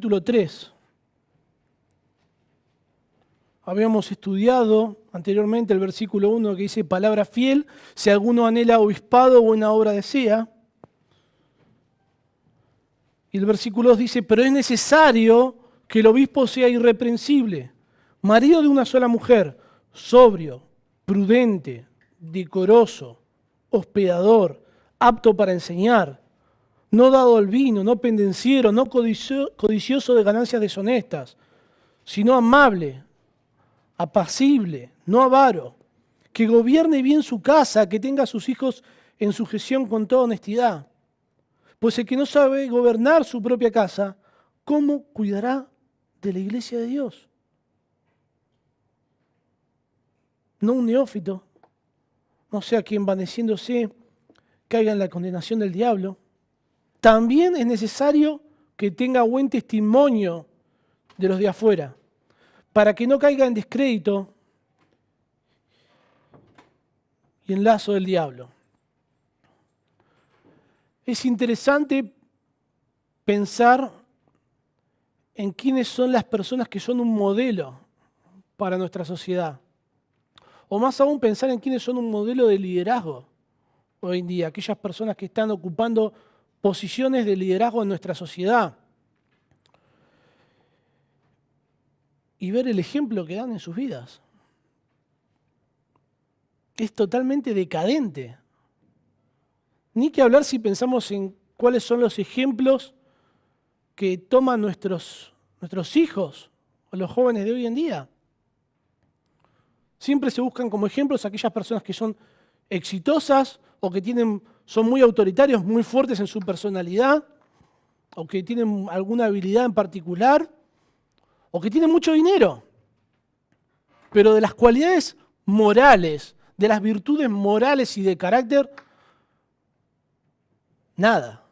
capítulo 3. Habíamos estudiado anteriormente el versículo 1 que dice, palabra fiel, si alguno anhela obispado, buena obra desea. Y el versículo 2 dice, pero es necesario que el obispo sea irreprensible, marido de una sola mujer, sobrio, prudente, decoroso, hospedador, apto para enseñar, no dado al vino, no pendenciero, no codicioso de ganancias deshonestas, sino amable, apacible, no avaro, que gobierne bien su casa, que tenga a sus hijos en sujeción con toda honestidad. Pues el que no sabe gobernar su propia casa, ¿cómo cuidará de la iglesia de Dios? No un neófito, no sea que envaneciéndose caiga en la condenación del diablo. También es necesario que tenga buen testimonio de los de afuera, para que no caiga en descrédito y en lazo del diablo. Es interesante pensar en quiénes son las personas que son un modelo para nuestra sociedad. O más aún pensar en quiénes son un modelo de liderazgo hoy en día, aquellas personas que están ocupando posiciones de liderazgo en nuestra sociedad. Y ver el ejemplo que dan en sus vidas. Es totalmente decadente. Ni que hablar si pensamos en cuáles son los ejemplos que toman nuestros hijos o los jóvenes de hoy en día. Siempre se buscan como ejemplos aquellas personas que son exitosas o que son muy autoritarios, muy fuertes en su personalidad, o que tienen alguna habilidad en particular, o que tienen mucho dinero. Pero de las cualidades morales, de las virtudes morales y de carácter, nada.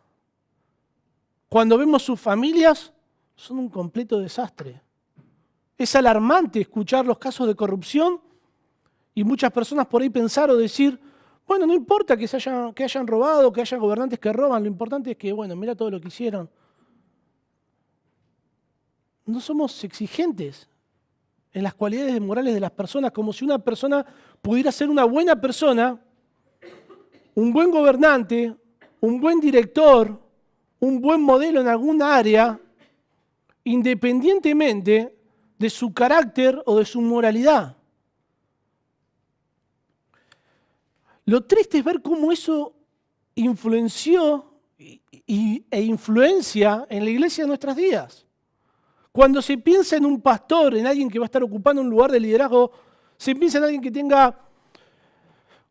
Cuando vemos sus familias, son un completo desastre. Es alarmante escuchar los casos de corrupción y muchas personas por ahí pensar o decir, bueno, no importa que hayan robado, que haya gobernantes que roban, lo importante es que, bueno, mira todo lo que hicieron. No somos exigentes en las cualidades morales de las personas, como si una persona pudiera ser una buena persona, un buen gobernante, un buen director, un buen modelo en alguna área, independientemente de su carácter o de su moralidad. Lo triste es ver cómo eso influenció e influencia en la iglesia de nuestros días. Cuando se piensa en un pastor, en alguien que va a estar ocupando un lugar de liderazgo, se piensa en alguien que tenga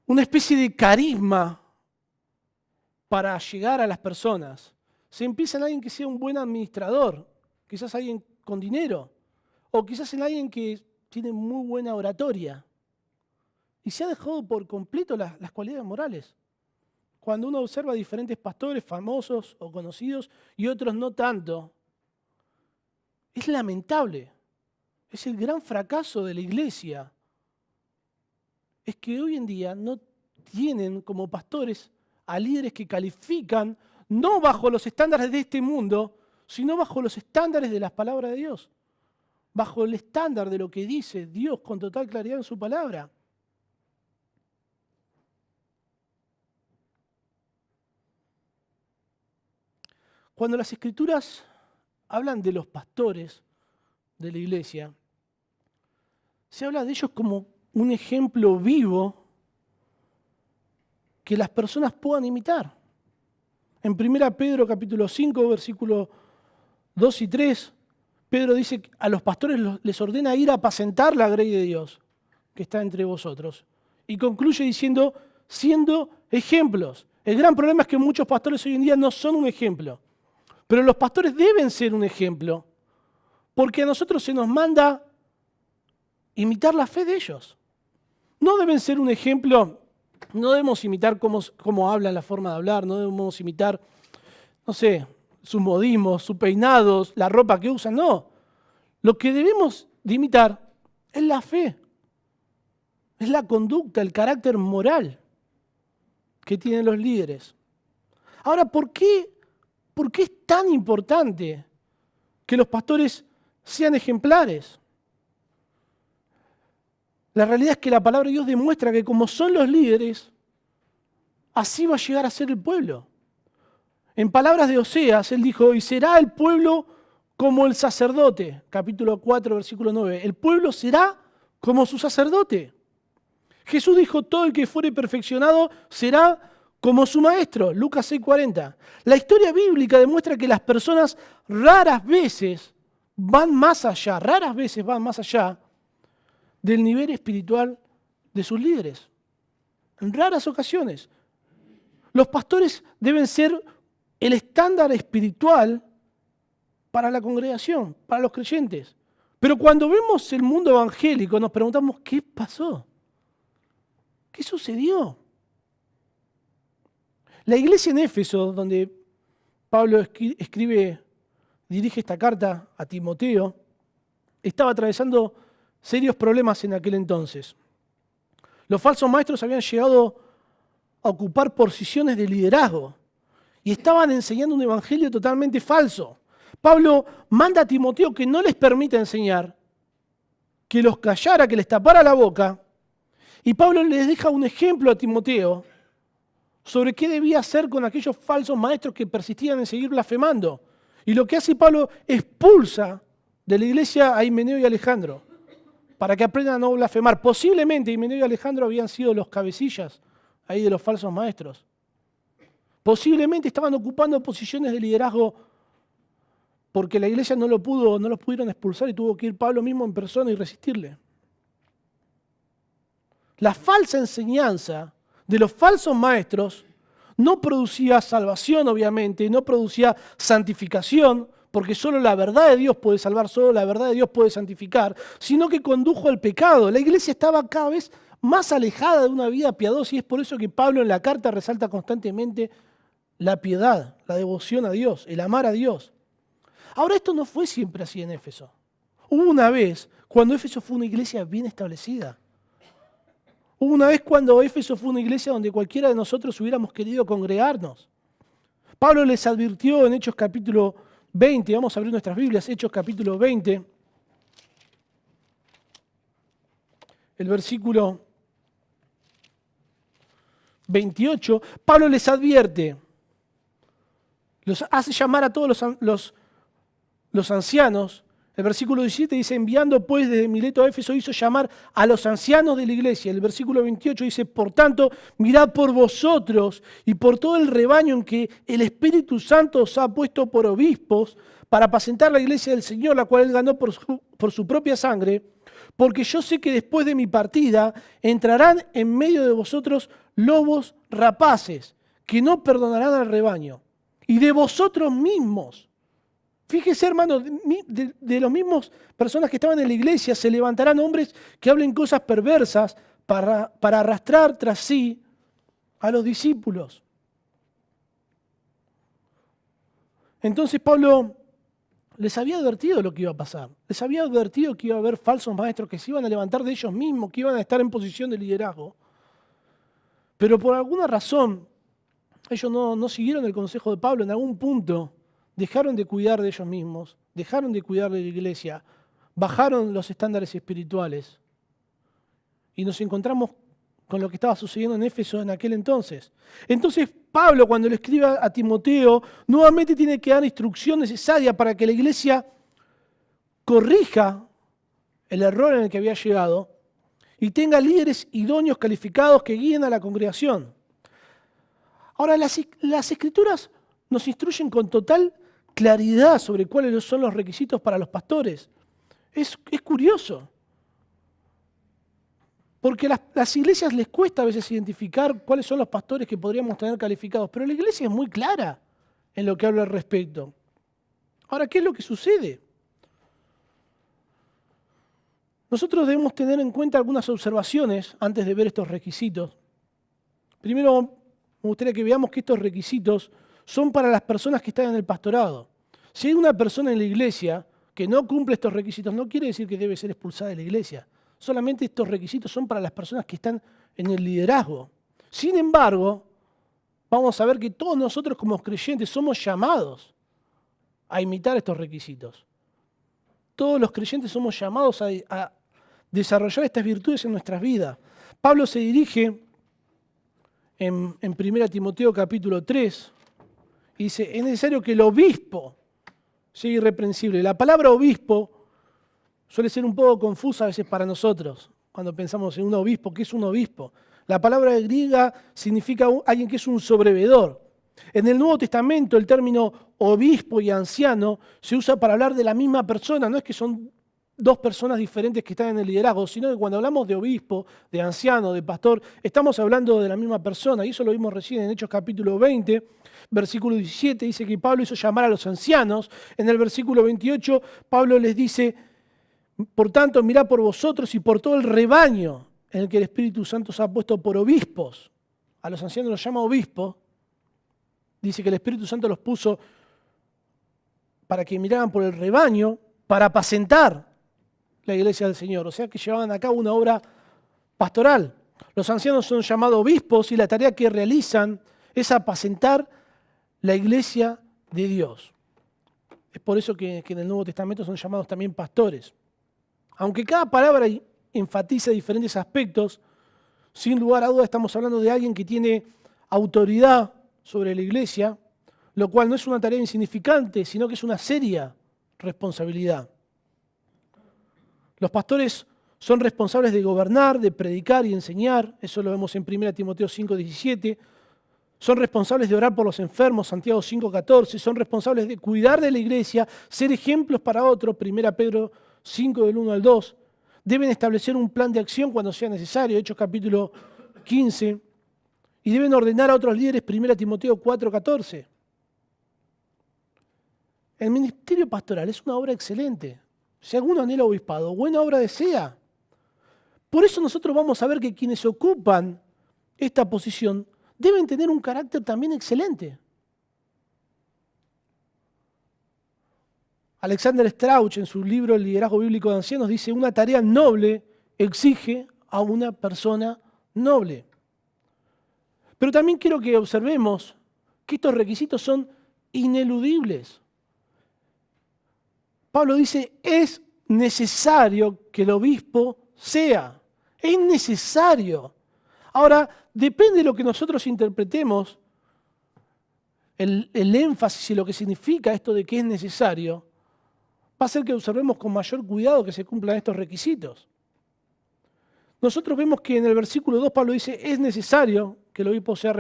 una especie de carisma para llegar a las personas. Se piensa en alguien que sea un buen administrador, quizás alguien con dinero, o quizás en alguien que tiene muy buena oratoria. Y se ha dejado por completo las cualidades morales. Cuando uno observa a diferentes pastores famosos o conocidos y otros no tanto, es lamentable. Es el gran fracaso de la iglesia. Es que hoy en día no tienen como pastores a líderes que califican no bajo los estándares de este mundo, sino bajo los estándares de las palabras de Dios. Bajo el estándar de lo que dice Dios con total claridad en su palabra. Cuando las Escrituras hablan de los pastores de la iglesia, se habla de ellos como un ejemplo vivo que las personas puedan imitar. En 1 Pedro capítulo 5, versículos 2 y 3, Pedro dice que a los pastores les ordena ir a apacentar la grey de Dios que está entre vosotros. Y concluye diciendo, siendo ejemplos. El gran problema es que muchos pastores hoy en día no son un ejemplo. Pero los pastores deben ser un ejemplo, porque a nosotros se nos manda imitar la fe de ellos. No deben ser un ejemplo, no debemos imitar cómo hablan, la forma de hablar, no debemos imitar, no sé, sus modismos, sus peinados, la ropa que usan, no. Lo que debemos de imitar es la fe, es la conducta, el carácter moral que tienen los líderes. Ahora, ¿por qué es tan importante que los pastores sean ejemplares. La realidad es que la palabra de Dios demuestra que como son los líderes, así va a llegar a ser el pueblo. En palabras de Oseas, él dijo, y será el pueblo como el sacerdote, capítulo 4, versículo 9. El pueblo será como su sacerdote. Jesús dijo, todo el que fuere perfeccionado será como su maestro, Lucas 6:40. La historia bíblica demuestra que las personas raras veces van más allá del nivel espiritual de sus líderes. En raras ocasiones. Los pastores deben ser el estándar espiritual para la congregación, para los creyentes. Pero cuando vemos el mundo evangélico nos preguntamos, ¿qué pasó? ¿Qué sucedió? La iglesia en Éfeso, donde Pablo dirige esta carta a Timoteo, estaba atravesando serios problemas en aquel entonces. Los falsos maestros habían llegado a ocupar posiciones de liderazgo y estaban enseñando un evangelio totalmente falso. Pablo manda a Timoteo que no les permita enseñar, que los callara, que les tapara la boca, y Pablo les deja un ejemplo a Timoteo sobre qué debía hacer con aquellos falsos maestros que persistían en seguir blasfemando. Y lo que hace Pablo, expulsa de la iglesia a Himeneo y Alejandro para que aprendan a no blasfemar. Posiblemente Himeneo y Alejandro habían sido los cabecillas ahí de los falsos maestros. Posiblemente estaban ocupando posiciones de liderazgo porque la iglesia no los pudieron expulsar y tuvo que ir Pablo mismo en persona y resistirle. La falsa enseñanza de los falsos maestros no producía salvación, obviamente, no producía santificación, porque solo la verdad de Dios puede salvar, solo la verdad de Dios puede santificar, sino que condujo al pecado. La iglesia estaba cada vez más alejada de una vida piadosa y es por eso que Pablo en la carta resalta constantemente la piedad, la devoción a Dios, el amar a Dios. Ahora, esto no fue siempre así en Éfeso. Hubo una vez cuando Éfeso fue una iglesia bien establecida. Hubo una vez cuando Éfeso fue una iglesia donde cualquiera de nosotros hubiéramos querido congregarnos. Pablo les advirtió en Hechos capítulo 20, vamos a abrir nuestras Biblias, Hechos capítulo 20, el versículo 28, Pablo les advierte, los hace llamar a todos los ancianos. El versículo 17 dice, enviando pues desde Mileto a Éfeso, hizo llamar a los ancianos de la iglesia. El versículo 28 dice, por tanto, mirad por vosotros y por todo el rebaño en que el Espíritu Santo os ha puesto por obispos para apacentar la iglesia del Señor, la cual él ganó por su propia sangre, porque yo sé que después de mi partida entrarán en medio de vosotros lobos rapaces, que no perdonarán al rebaño. Y de vosotros mismos, fíjese, hermano, de los mismos personas que estaban en la iglesia, se levantarán hombres que hablen cosas perversas para arrastrar tras sí a los discípulos. Entonces Pablo les había advertido lo que iba a pasar. Les había advertido que iba a haber falsos maestros que se iban a levantar de ellos mismos, que iban a estar en posición de liderazgo. Pero por alguna razón, ellos no siguieron el consejo de Pablo. En algún punto dejaron de cuidar de ellos mismos, dejaron de cuidar de la iglesia, bajaron los estándares espirituales. Y nos encontramos con lo que estaba sucediendo en Éfeso en aquel entonces. Entonces Pablo, cuando le escribe a Timoteo, nuevamente tiene que dar instrucción necesaria para que la iglesia corrija el error en el que había llegado y tenga líderes idóneos calificados que guíen a la congregación. Ahora, las Escrituras nos instruyen con total claridad sobre cuáles son los requisitos para los pastores. Es curioso. Porque a las iglesias les cuesta a veces identificar cuáles son los pastores que podríamos tener calificados, pero la iglesia es muy clara en lo que habla al respecto. Ahora, ¿qué es lo que sucede? Nosotros debemos tener en cuenta algunas observaciones antes de ver estos requisitos. Primero, me gustaría que veamos que estos requisitos son para las personas que están en el pastorado. Si hay una persona en la iglesia que no cumple estos requisitos, no quiere decir que debe ser expulsada de la iglesia. Solamente estos requisitos son para las personas que están en el liderazgo. Sin embargo, vamos a ver que todos nosotros como creyentes somos llamados a imitar estos requisitos. Todos los creyentes somos llamados a desarrollar estas virtudes en nuestras vidas. Pablo se dirige en 1 Timoteo capítulo 3 y dice, es necesario que el obispo sea irreprensible. La palabra obispo suele ser un poco confusa a veces para nosotros, cuando pensamos en un obispo. ¿Qué es un obispo? La palabra griega significa alguien que es un sobrevedor. En el Nuevo Testamento el término obispo y anciano se usa para hablar de la misma persona. No es que son dos personas diferentes que están en el liderazgo, sino que cuando hablamos de obispo, de anciano, de pastor, estamos hablando de la misma persona. Y eso lo vimos recién en Hechos capítulo 20, versículo 17, dice que Pablo hizo llamar a los ancianos. En el versículo 28, Pablo les dice, por tanto, mirad por vosotros y por todo el rebaño en el que el Espíritu Santo se ha puesto por obispos. A los ancianos los llama obispos. Dice que el Espíritu Santo los puso para que miraran por el rebaño, para apacentar la iglesia del Señor. O sea que llevaban a cabo una obra pastoral. Los ancianos son llamados obispos y la tarea que realizan es apacentar la iglesia de Dios. Es por eso que en el Nuevo Testamento son llamados también pastores. Aunque cada palabra enfatiza diferentes aspectos, sin lugar a dudas estamos hablando de alguien que tiene autoridad sobre la iglesia, lo cual no es una tarea insignificante, sino que es una seria responsabilidad. Los pastores son responsables de gobernar, de predicar y enseñar, eso lo vemos en 1 Timoteo 5:17. Son responsables de orar por los enfermos, Santiago 5:14. Son responsables de cuidar de la iglesia, ser ejemplos para otros, 1 Pedro 5 del 1 al 2. Deben establecer un plan de acción cuando sea necesario, Hechos capítulo 15. Y deben ordenar a otros líderes, 1 Timoteo 4:14. El ministerio pastoral es una obra excelente. Si alguno anhela obispado, buena obra desea. Por eso nosotros vamos a ver que quienes ocupan esta posición deben tener un carácter también excelente. Alexander Strauch, en su libro El liderazgo bíblico de ancianos, dice, una tarea noble exige a una persona noble. Pero también quiero que observemos que estos requisitos son ineludibles. Pablo dice, es necesario que el obispo sea. Es necesario. Ahora, depende de lo que nosotros interpretemos, el énfasis y lo que significa esto de que es necesario, va a ser que observemos con mayor cuidado que se cumplan estos requisitos. Nosotros vemos que en el versículo 2 Pablo dice, es necesario que el obispo sea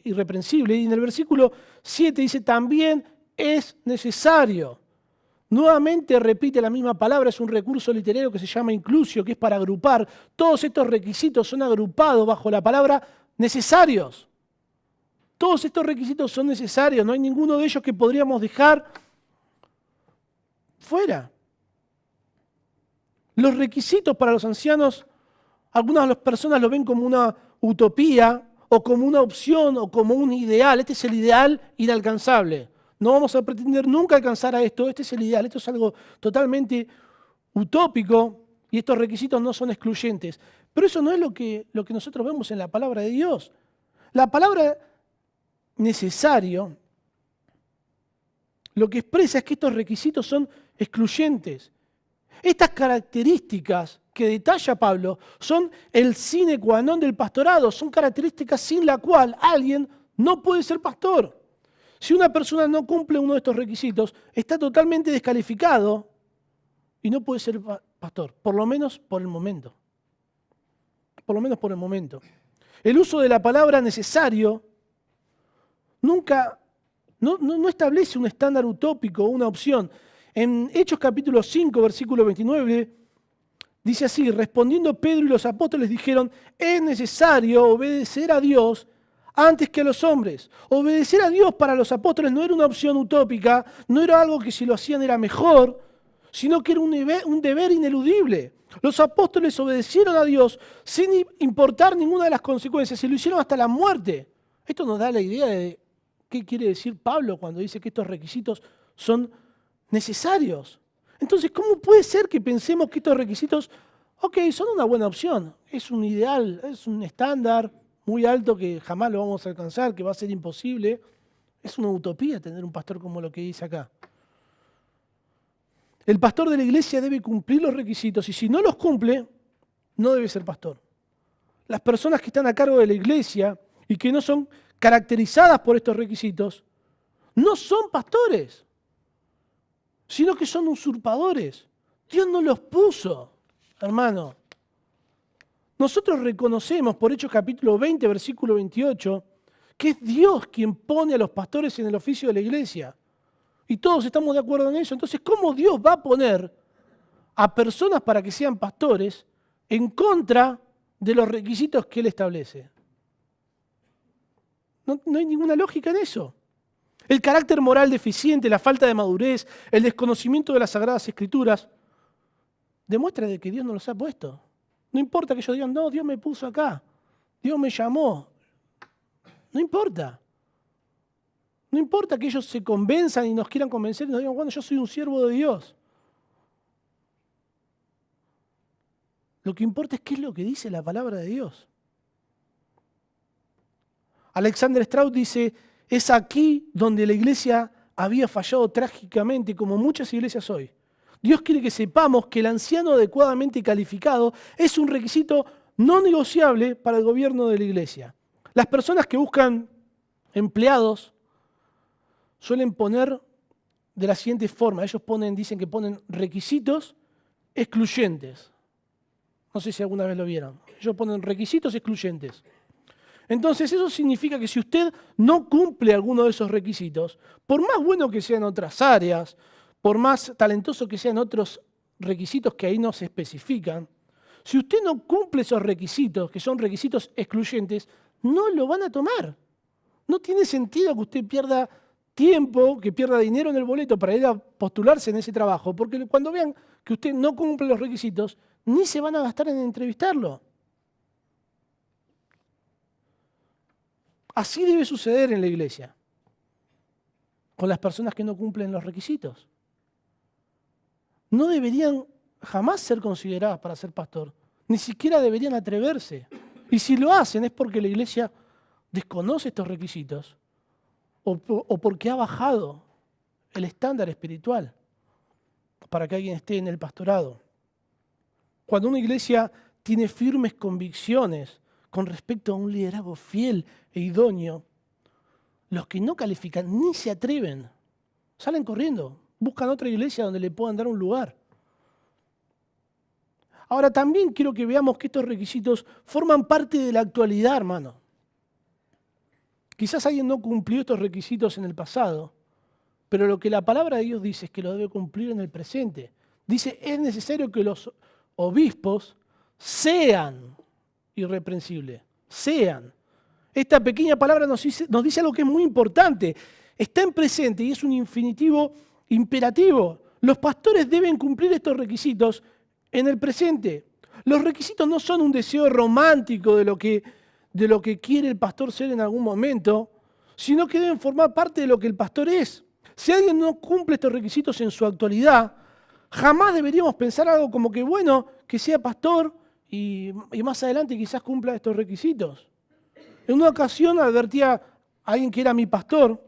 irreprensible. Y en el versículo 7 dice, también es necesario. Nuevamente repite la misma palabra, es un recurso literario que se llama inclusio, que es para agrupar. Todos estos requisitos son agrupados bajo la palabra necesarios. Todos estos requisitos son necesarios, no hay ninguno de ellos que podríamos dejar fuera. Los requisitos para los ancianos, algunas de las personas lo ven como una utopía o como una opción o como un ideal. Este es el ideal inalcanzable. No vamos a pretender nunca alcanzar a esto. Este es el ideal. Esto es algo totalmente utópico y estos requisitos no son excluyentes. Pero eso no es lo que nosotros vemos en la palabra de Dios. La palabra necesario lo que expresa es que estos requisitos son excluyentes. Estas características que detalla Pablo son el sine qua non del pastorado, son características sin la cual alguien no puede ser pastor. Si una persona no cumple uno de estos requisitos, está totalmente descalificado y no puede ser pastor, por lo menos por el momento. Por lo menos por el momento. El uso de la palabra necesario nunca, no establece un estándar utópico o una opción. En Hechos capítulo 5, versículo 29, dice así, respondiendo Pedro y los apóstoles dijeron, es necesario obedecer a Dios antes que a los hombres. Obedecer a Dios para los apóstoles no era una opción utópica, no era algo que si lo hacían era mejor, sino que era un deber ineludible. Los apóstoles obedecieron a Dios sin importar ninguna de las consecuencias y lo hicieron hasta la muerte. Esto nos da la idea de qué quiere decir Pablo cuando dice que estos requisitos son necesarios. Entonces, ¿cómo puede ser que pensemos que estos requisitos, son una buena opción? Es un ideal, es un estándar muy alto que jamás lo vamos a alcanzar, que va a ser imposible. Es una utopía tener un pastor como lo que dice acá. El pastor de la iglesia debe cumplir los requisitos y si no los cumple, no debe ser pastor. Las personas que están a cargo de la iglesia y que no son caracterizadas por estos requisitos, no son pastores, sino que son usurpadores. Dios no los puso, hermano. Nosotros reconocemos por Hechos capítulo 20, versículo 28, que es Dios quien pone a los pastores en el oficio de la iglesia. Y todos estamos de acuerdo en eso. Entonces, ¿cómo Dios va a poner a personas para que sean pastores en contra de los requisitos que Él establece? No hay ninguna lógica en eso. El carácter moral deficiente, la falta de madurez, el desconocimiento de las Sagradas Escrituras, demuestra de que Dios no los ha puesto. No importa que ellos digan, no, Dios me puso acá, Dios me llamó. No importa. No importa que ellos se convenzan y nos quieran convencer y nos digan, bueno, yo soy un siervo de Dios. Lo que importa es qué es lo que dice la palabra de Dios. Alexander Strauss dice, es aquí donde la iglesia había fallado trágicamente, como muchas iglesias hoy. Dios quiere que sepamos que el anciano adecuadamente calificado es un requisito no negociable para el gobierno de la iglesia. Las personas que buscan empleados suelen poner de la siguiente forma. Ellos dicen que ponen requisitos excluyentes. No sé si alguna vez lo vieron. Ellos ponen requisitos excluyentes. Entonces eso significa que si usted no cumple alguno de esos requisitos, por más bueno que sea en otras áreas, por más talentoso que sean otros requisitos que ahí no se especifican, si usted no cumple esos requisitos, que son requisitos excluyentes, no lo van a tomar. No tiene sentido que usted pierda tiempo, que pierda dinero en el boleto para ir a postularse en ese trabajo, porque cuando vean que usted no cumple los requisitos, ni se van a gastar en entrevistarlo. Así debe suceder en la iglesia, con las personas que no cumplen los requisitos. No deberían jamás ser consideradas para ser pastor, ni siquiera deberían atreverse. Y si lo hacen es porque la iglesia desconoce estos requisitos o porque ha bajado el estándar espiritual para que alguien esté en el pastorado. Cuando una iglesia tiene firmes convicciones con respecto a un liderazgo fiel e idóneo, los que no califican ni se atreven, salen corriendo, buscan otra iglesia donde le puedan dar un lugar. Ahora también quiero que veamos que estos requisitos forman parte de la actualidad, hermano. Quizás alguien no cumplió estos requisitos en el pasado, pero lo que la palabra de Dios dice es que lo debe cumplir en el presente. Dice, es necesario que los obispos sean irreprensibles, sean. Esta pequeña palabra nos dice algo que es muy importante. Está en presente y es un infinitivo imperativo. Los pastores deben cumplir estos requisitos en el presente. Los requisitos no son un deseo romántico de lo que quiere el pastor ser en algún momento, sino que deben formar parte de lo que el pastor es. Si alguien no cumple estos requisitos en su actualidad, jamás deberíamos pensar algo como que, bueno, que sea pastor y más adelante quizás cumpla estos requisitos. En una ocasión advertí a alguien que era mi pastor,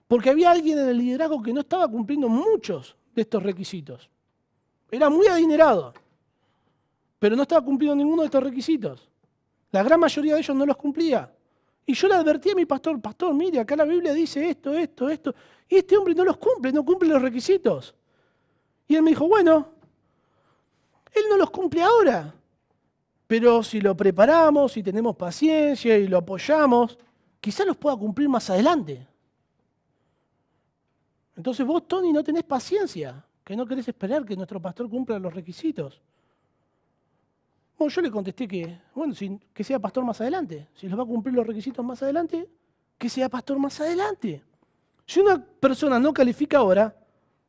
porque había alguien en el liderazgo que no estaba cumpliendo muchos de estos requisitos. Era muy adinerado, pero no estaba cumpliendo ninguno de estos requisitos. La gran mayoría de ellos no los cumplía. Y yo le advertí a mi pastor, pastor, mire, acá la Biblia dice esto, esto, esto, y este hombre no los cumple, no cumple los requisitos. Y él me dijo, bueno, él no los cumple ahora, pero si lo preparamos, si tenemos paciencia y lo apoyamos, quizás los pueda cumplir más adelante. Entonces vos, Tony, no tenés paciencia, que no querés esperar que nuestro pastor cumpla los requisitos. Bueno, yo le contesté que, bueno, que sea pastor más adelante. Si los va a cumplir los requisitos más adelante, que sea pastor más adelante. Si una persona no califica ahora,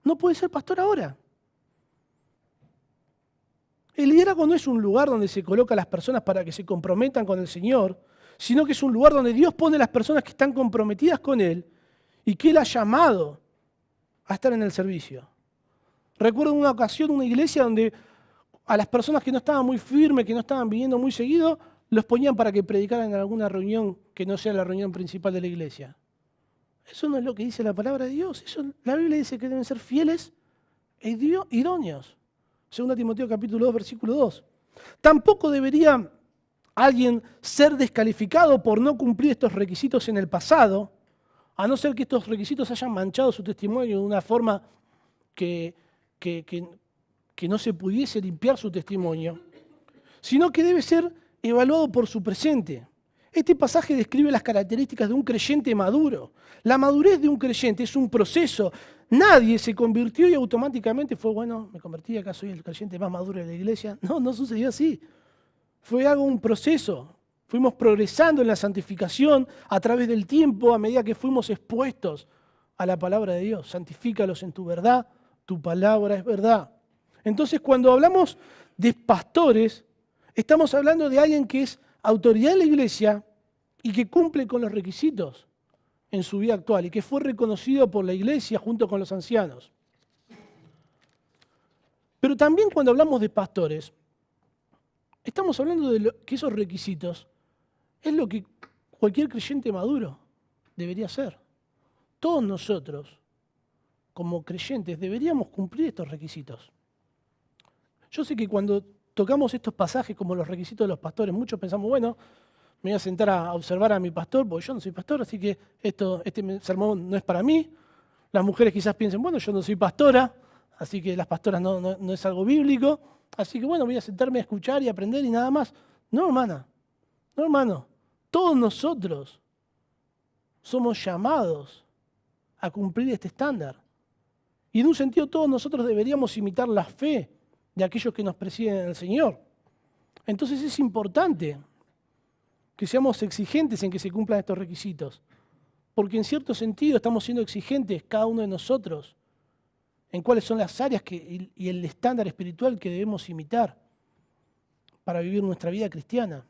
no puede ser pastor ahora. El liderazgo no es un lugar donde se coloca a las personas para que se comprometan con el Señor, sino que es un lugar donde Dios pone a las personas que están comprometidas con Él y que Él ha llamado a estar en el servicio. Recuerdo una ocasión, una iglesia donde a las personas que no estaban muy firmes, que no estaban viniendo muy seguido, los ponían para que predicaran en alguna reunión que no sea la reunión principal de la iglesia. Eso no es lo que dice la palabra de Dios. La Biblia dice que deben ser fieles idóneos. 2 Timoteo capítulo 2, versículo 2. Tampoco debería alguien ser descalificado por no cumplir estos requisitos en el pasado, a no ser que estos requisitos hayan manchado su testimonio de una forma que no se pudiese limpiar su testimonio, sino que debe ser evaluado por su presente. Este pasaje describe las características de un creyente maduro. La madurez de un creyente es un proceso. Nadie se convirtió y automáticamente fue, bueno, me convertí, acá soy el creyente más maduro de la iglesia. No sucedió así. Fue un proceso. Fuimos progresando en la santificación a través del tiempo, a medida que fuimos expuestos a la palabra de Dios. Santifícalos en tu verdad, tu palabra es verdad. Entonces, cuando hablamos de pastores, estamos hablando de alguien que es autoridad en la iglesia y que cumple con los requisitos en su vida actual y que fue reconocido por la iglesia junto con los ancianos. Pero también cuando hablamos de pastores, estamos hablando de que esos requisitos es lo que cualquier creyente maduro debería hacer. Todos nosotros, como creyentes, deberíamos cumplir estos requisitos. Yo sé que cuando tocamos estos pasajes como los requisitos de los pastores, muchos pensamos, bueno, me voy a sentar a observar a mi pastor, porque yo no soy pastor, así que este sermón no es para mí. Las mujeres quizás piensen, bueno, yo no soy pastora, así que las pastoras no es algo bíblico, así que bueno, voy a sentarme a escuchar y aprender y nada más. No, hermana, no, hermano, todos nosotros somos llamados a cumplir este estándar. Y en un sentido todos nosotros deberíamos imitar la fe de aquellos que nos presiden en el Señor. Entonces es importante que seamos exigentes en que se cumplan estos requisitos, porque en cierto sentido estamos siendo exigentes cada uno de nosotros en cuáles son las áreas y el estándar espiritual que debemos imitar para vivir nuestra vida cristiana.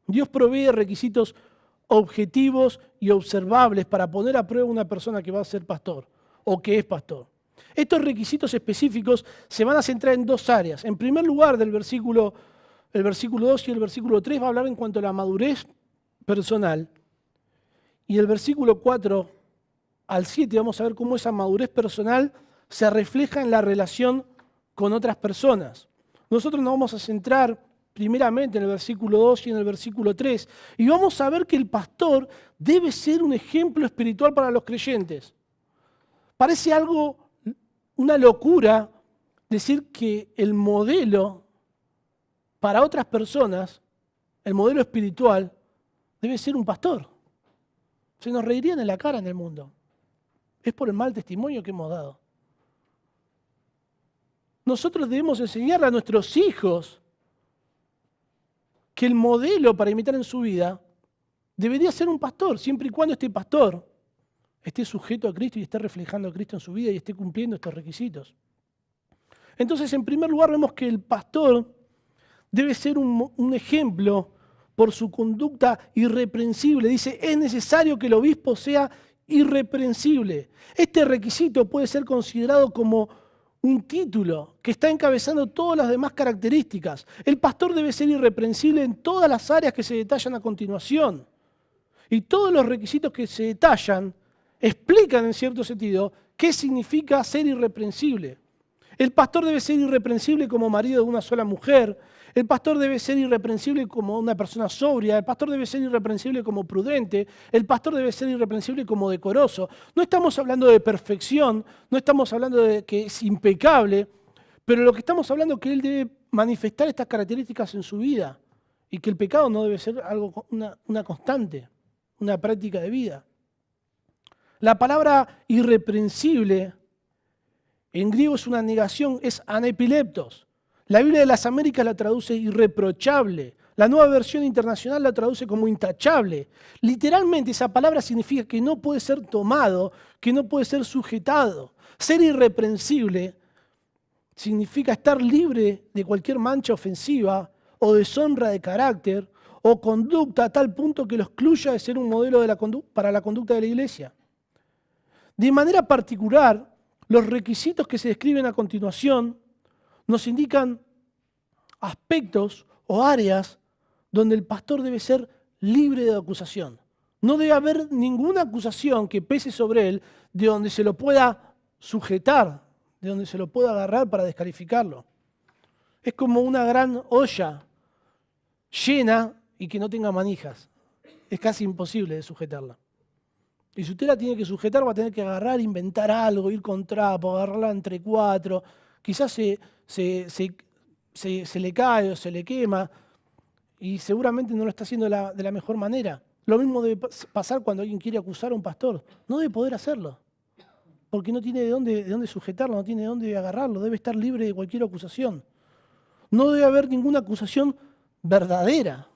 Dios provee requisitos objetivos y observables para poner a prueba a una persona que va a ser pastor o que es pastor. Estos requisitos específicos se van a centrar en dos áreas. En primer lugar, el versículo 2 y el versículo 3 va a hablar en cuanto a la madurez personal. Y el versículo 4 al 7 vamos a ver cómo esa madurez personal se refleja en la relación con otras personas. Nosotros nos vamos a centrar primeramente en el versículo 2 y en el versículo 3. Y vamos a ver que el pastor debe ser un ejemplo espiritual para los creyentes. Parece una locura decir que el modelo para otras personas, el modelo espiritual, debe ser un pastor. Se nos reirían en la cara en el mundo. Es por el mal testimonio que hemos dado. Nosotros debemos enseñarle a nuestros hijos que el modelo para imitar en su vida debería ser un pastor, siempre y cuando este pastor esté sujeto a Cristo y esté reflejando a Cristo en su vida y esté cumpliendo estos requisitos. Entonces, en primer lugar, vemos que el pastor debe ser un ejemplo por su conducta irreprensible. Dice, es necesario que el obispo sea irreprensible. Este requisito puede ser considerado como un título que está encabezando todas las demás características. El pastor debe ser irreprensible en todas las áreas que se detallan a continuación. Y todos los requisitos que se detallan explican en cierto sentido qué significa ser irreprensible. El pastor debe ser irreprensible como marido de una sola mujer. El pastor debe ser irreprensible como una persona sobria. El pastor debe ser irreprensible como prudente. El pastor debe ser irreprensible como decoroso. No estamos hablando de perfección, no estamos hablando de que es impecable, pero lo que estamos hablando es que él debe manifestar estas características en su vida y que el pecado no debe ser una constante, una práctica de vida. La palabra irreprensible en griego es una negación, es anepileptos. La Biblia de las Américas la traduce irreprochable. La Nueva Versión Internacional la traduce como intachable. Literalmente esa palabra significa que no puede ser tomado, que no puede ser sujetado. Ser irreprensible significa estar libre de cualquier mancha ofensiva o deshonra de carácter o conducta a tal punto que lo excluya de ser un modelo para la conducta de la iglesia. De manera particular, los requisitos que se describen a continuación nos indican aspectos o áreas donde el pastor debe ser libre de acusación. No debe haber ninguna acusación que pese sobre él de donde se lo pueda sujetar de donde se lo pueda agarrar para descalificarlo. Es como una gran olla llena y que no tenga manijas. Es casi imposible de sujetarla. Y si usted la tiene que sujetar, va a tener que agarrar, inventar algo, ir con trapo, agarrarla entre cuatro. Quizás se le cae o se le quema y seguramente no lo está haciendo de la mejor manera. Lo mismo debe pasar cuando alguien quiere acusar a un pastor. No debe poder hacerlo, porque no tiene de dónde sujetarlo, no tiene de dónde agarrarlo, debe estar libre de cualquier acusación. No debe haber ninguna acusación verdadera,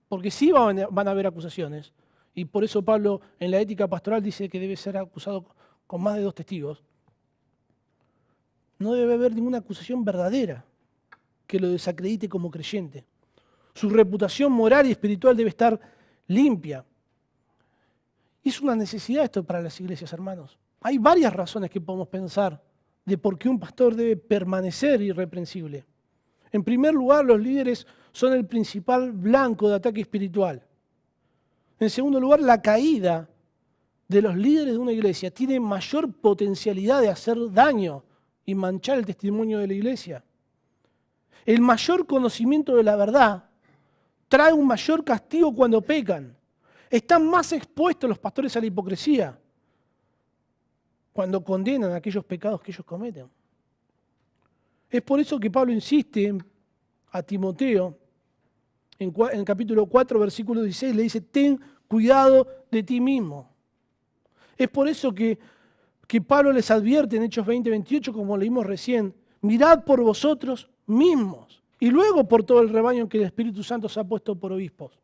porque sí van a haber acusaciones. Y por eso Pablo en la ética pastoral dice que debe ser acusado con más de 2 testigos. No debe haber ninguna acusación verdadera que lo desacredite como creyente. Su reputación moral y espiritual debe estar limpia. Y es una necesidad esto para las iglesias, hermanos. Hay varias razones que podemos pensar de por qué un pastor debe permanecer irreprensible. En primer lugar, los líderes son el principal blanco de ataque espiritual. En segundo lugar, la caída de los líderes de una iglesia tiene mayor potencialidad de hacer daño y manchar el testimonio de la iglesia. El mayor conocimiento de la verdad trae un mayor castigo cuando pecan. Están más expuestos los pastores a la hipocresía cuando condenan aquellos pecados que ellos cometen. Es por eso que Pablo insiste a Timoteo, en el capítulo 4, versículo 16, le dice, ten cuidado de ti mismo. Es por eso que Pablo les advierte en Hechos 20, 28, como leímos recién, mirad por vosotros mismos y luego por todo el rebaño que el Espíritu Santo os ha puesto por obispos.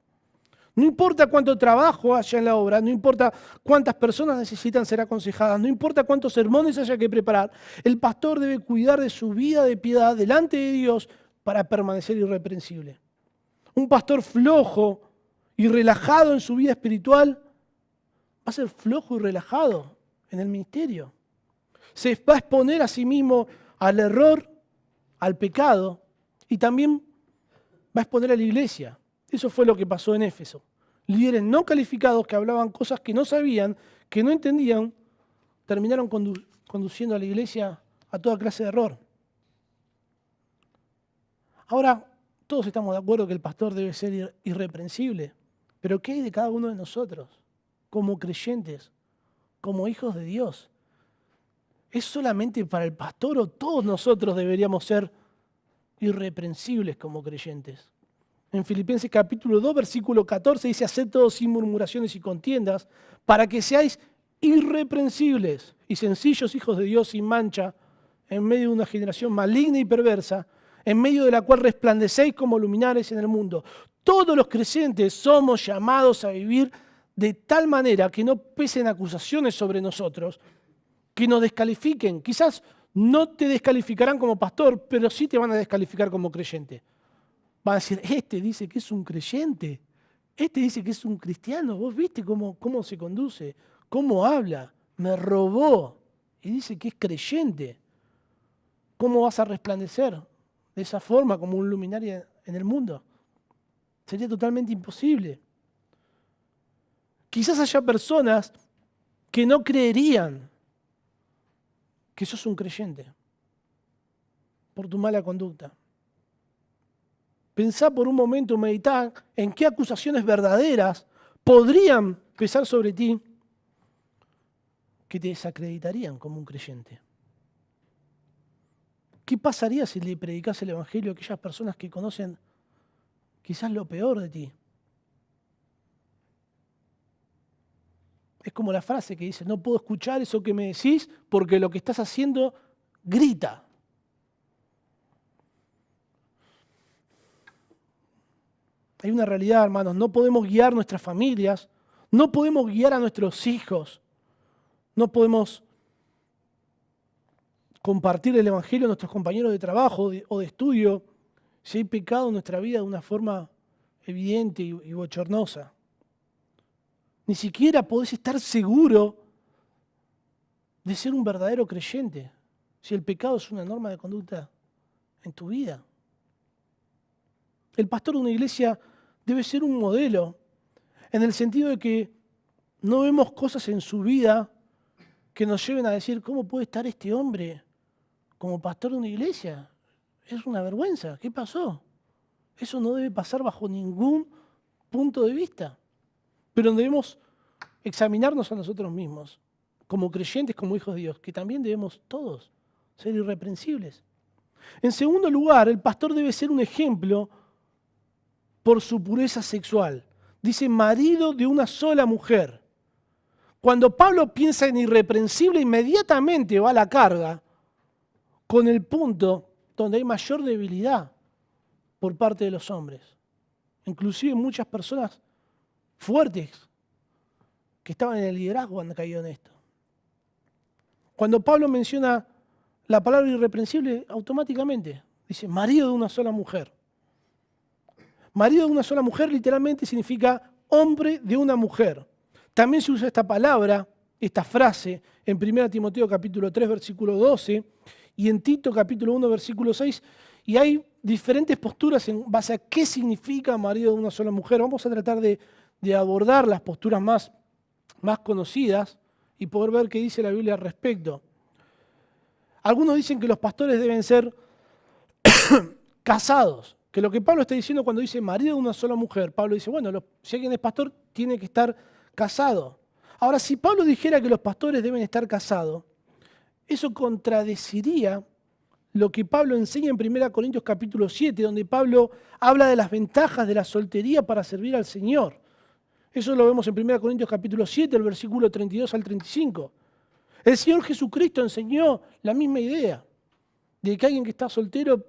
No importa cuánto trabajo haya en la obra, no importa cuántas personas necesitan ser aconsejadas, no importa cuántos sermones haya que preparar, el pastor debe cuidar de su vida de piedad delante de Dios para permanecer irreprensible. Un pastor flojo y relajado en su vida espiritual va a ser flojo y relajado en el ministerio. Se va a exponer a sí mismo al error, al pecado y también va a exponer a la iglesia. Eso fue lo que pasó en Éfeso. Líderes no calificados que hablaban cosas que no sabían, que no entendían, terminaron conduciendo a la iglesia a toda clase de error. Ahora, todos estamos de acuerdo que el pastor debe ser irreprensible, pero ¿qué hay de cada uno de nosotros como creyentes, como hijos de Dios? ¿Es solamente para el pastor o todos nosotros deberíamos ser irreprensibles como creyentes? En Filipenses capítulo 2, versículo 14 dice, haced todo sin murmuraciones y contiendas, para que seáis irreprensibles y sencillos hijos de Dios sin mancha, en medio de una generación maligna y perversa, en medio de la cual resplandecéis como luminares en el mundo. Todos los creyentes somos llamados a vivir de tal manera que no pesen acusaciones sobre nosotros, que nos descalifiquen. Quizás no te descalificarán como pastor, pero sí te van a descalificar como creyente. Van a decir, este dice que es un creyente, este dice que es un cristiano, vos viste cómo se conduce, cómo habla, me robó y dice que es creyente. ¿Cómo vas a resplandecer de esa forma como un luminario en el mundo? Sería totalmente imposible. Quizás haya personas que no creerían que sos un creyente por tu mala conducta. Pensá por un momento, meditá en qué acusaciones verdaderas podrían pesar sobre ti que te desacreditarían como un creyente. ¿Qué pasaría si le predicás el Evangelio a aquellas personas que conocen quizás lo peor de ti? Es como la frase que dice, no puedo escuchar eso que me decís porque lo que estás haciendo grita. Hay una realidad, hermanos, no podemos guiar nuestras familias, no podemos guiar a nuestros hijos, no podemos compartir el Evangelio a nuestros compañeros de trabajo o de estudio si hay pecado en nuestra vida de una forma evidente y bochornosa. Ni siquiera podés estar seguro de ser un verdadero creyente si el pecado es una norma de conducta en tu vida. El pastor de una iglesia debe ser un modelo en el sentido de que no vemos cosas en su vida que nos lleven a decir, ¿cómo puede estar este hombre como pastor de una iglesia. Es una vergüenza. ¿Qué pasó? Eso no debe pasar bajo ningún punto de vista. Pero debemos examinarnos a nosotros mismos, como creyentes, como hijos de Dios, que también debemos todos ser irreprensibles. En segundo lugar, el pastor debe ser un ejemplo por su pureza sexual. Dice, marido de una sola mujer. Cuando Pablo piensa en irreprensible, inmediatamente va a la carga con el punto donde hay mayor debilidad por parte de los hombres. Inclusive muchas personas fuertes que estaban en el liderazgo han caído en esto. Cuando Pablo menciona la palabra irreprensible, automáticamente dice marido de una sola mujer. Marido de una sola mujer literalmente significa hombre de una mujer. También se usa esta palabra, esta frase, en 1 Timoteo capítulo 3, versículo 12, y en Tito capítulo 1, versículo 6, y hay diferentes posturas en base a qué significa marido de una sola mujer. Vamos a tratar de abordar las posturas más conocidas y poder ver qué dice la Biblia al respecto. Algunos dicen que los pastores deben ser casados, que lo que Pablo está diciendo cuando dice marido de una sola mujer, Pablo dice, bueno, si alguien es pastor, tiene que estar casado. Ahora, si Pablo dijera que los pastores deben estar casados, eso contradeciría lo que Pablo enseña en 1 Corintios capítulo 7, donde Pablo habla de las ventajas de la soltería para servir al Señor. Eso lo vemos en 1 Corintios capítulo 7, el versículo 32 al 35. El Señor Jesucristo enseñó la misma idea, de que alguien que está soltero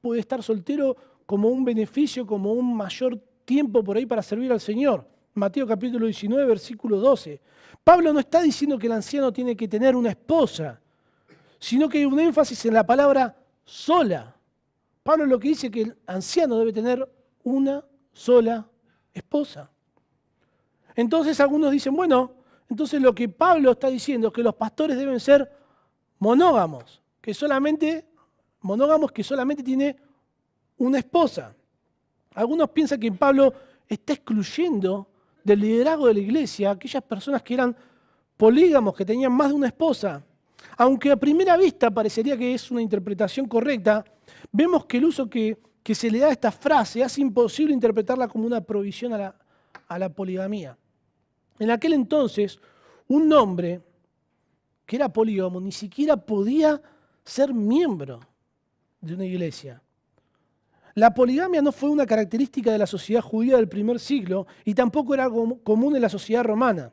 puede estar soltero como un beneficio, como un mayor tiempo por ahí para servir al Señor. Mateo capítulo 19, versículo 12. Pablo no está diciendo que el anciano tiene que tener una esposa, sino que hay un énfasis en la palabra sola. Pablo lo que dice es que el anciano debe tener una sola esposa. Entonces algunos dicen, bueno, entonces lo que Pablo está diciendo es que los pastores deben ser monógamos, monógamos que solamente tiene una esposa. Algunos piensan que Pablo está excluyendo del liderazgo de la iglesia a aquellas personas que eran polígamos, que tenían más de una esposa. Aunque a primera vista parecería que es una interpretación correcta, vemos que el uso que se le da a esta frase hace imposible interpretarla como una provisión a la poligamía. En aquel entonces, un hombre que era polígamo ni siquiera podía ser miembro de una iglesia. La poligamia no fue una característica de la sociedad judía del primer siglo y tampoco era algo común en la sociedad romana.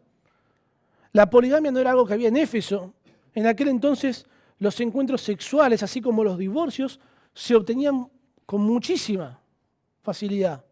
La poligamia no era algo que había en Éfeso. En aquel entonces los encuentros sexuales, así como los divorcios, se obtenían con muchísima facilidad.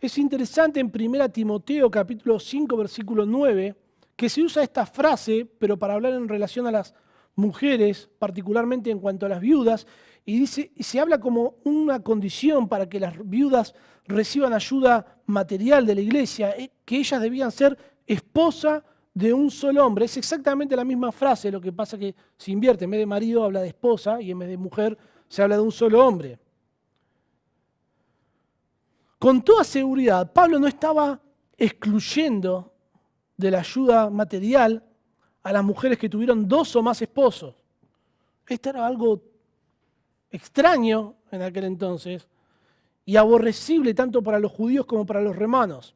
Es interesante en 1 Timoteo capítulo 5, versículo 9, que se usa esta frase, pero para hablar en relación a las mujeres, particularmente en cuanto a las viudas, y se habla como una condición para que las viudas reciban ayuda material de la iglesia, que ellas debían ser esposa de un solo hombre. Es exactamente la misma frase, lo que pasa que se invierte, en vez de marido habla de esposa y en vez de mujer se habla de un solo hombre. Con toda seguridad, Pablo no estaba excluyendo de la ayuda material a las mujeres que tuvieron 2 o más esposos. Esto era algo extraño en aquel entonces y aborrecible tanto para los judíos como para los romanos.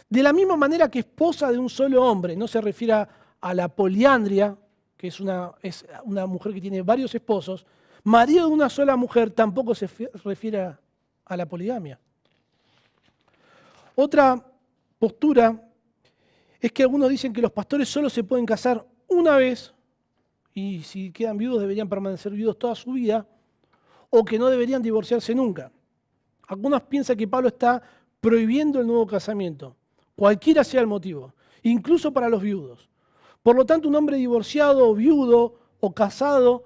De la misma manera que esposa de un solo hombre, no se refiere a la poliandria, que es una mujer que tiene varios esposos, marido de una sola mujer tampoco se refiere a la poligamia. Otra postura es que algunos dicen que los pastores solo se pueden casar una vez y si quedan viudos deberían permanecer viudos toda su vida o que no deberían divorciarse nunca. Algunos piensan que Pablo está prohibiendo el nuevo casamiento, cualquiera sea el motivo, incluso para los viudos. Por lo tanto, un hombre divorciado o viudo o casado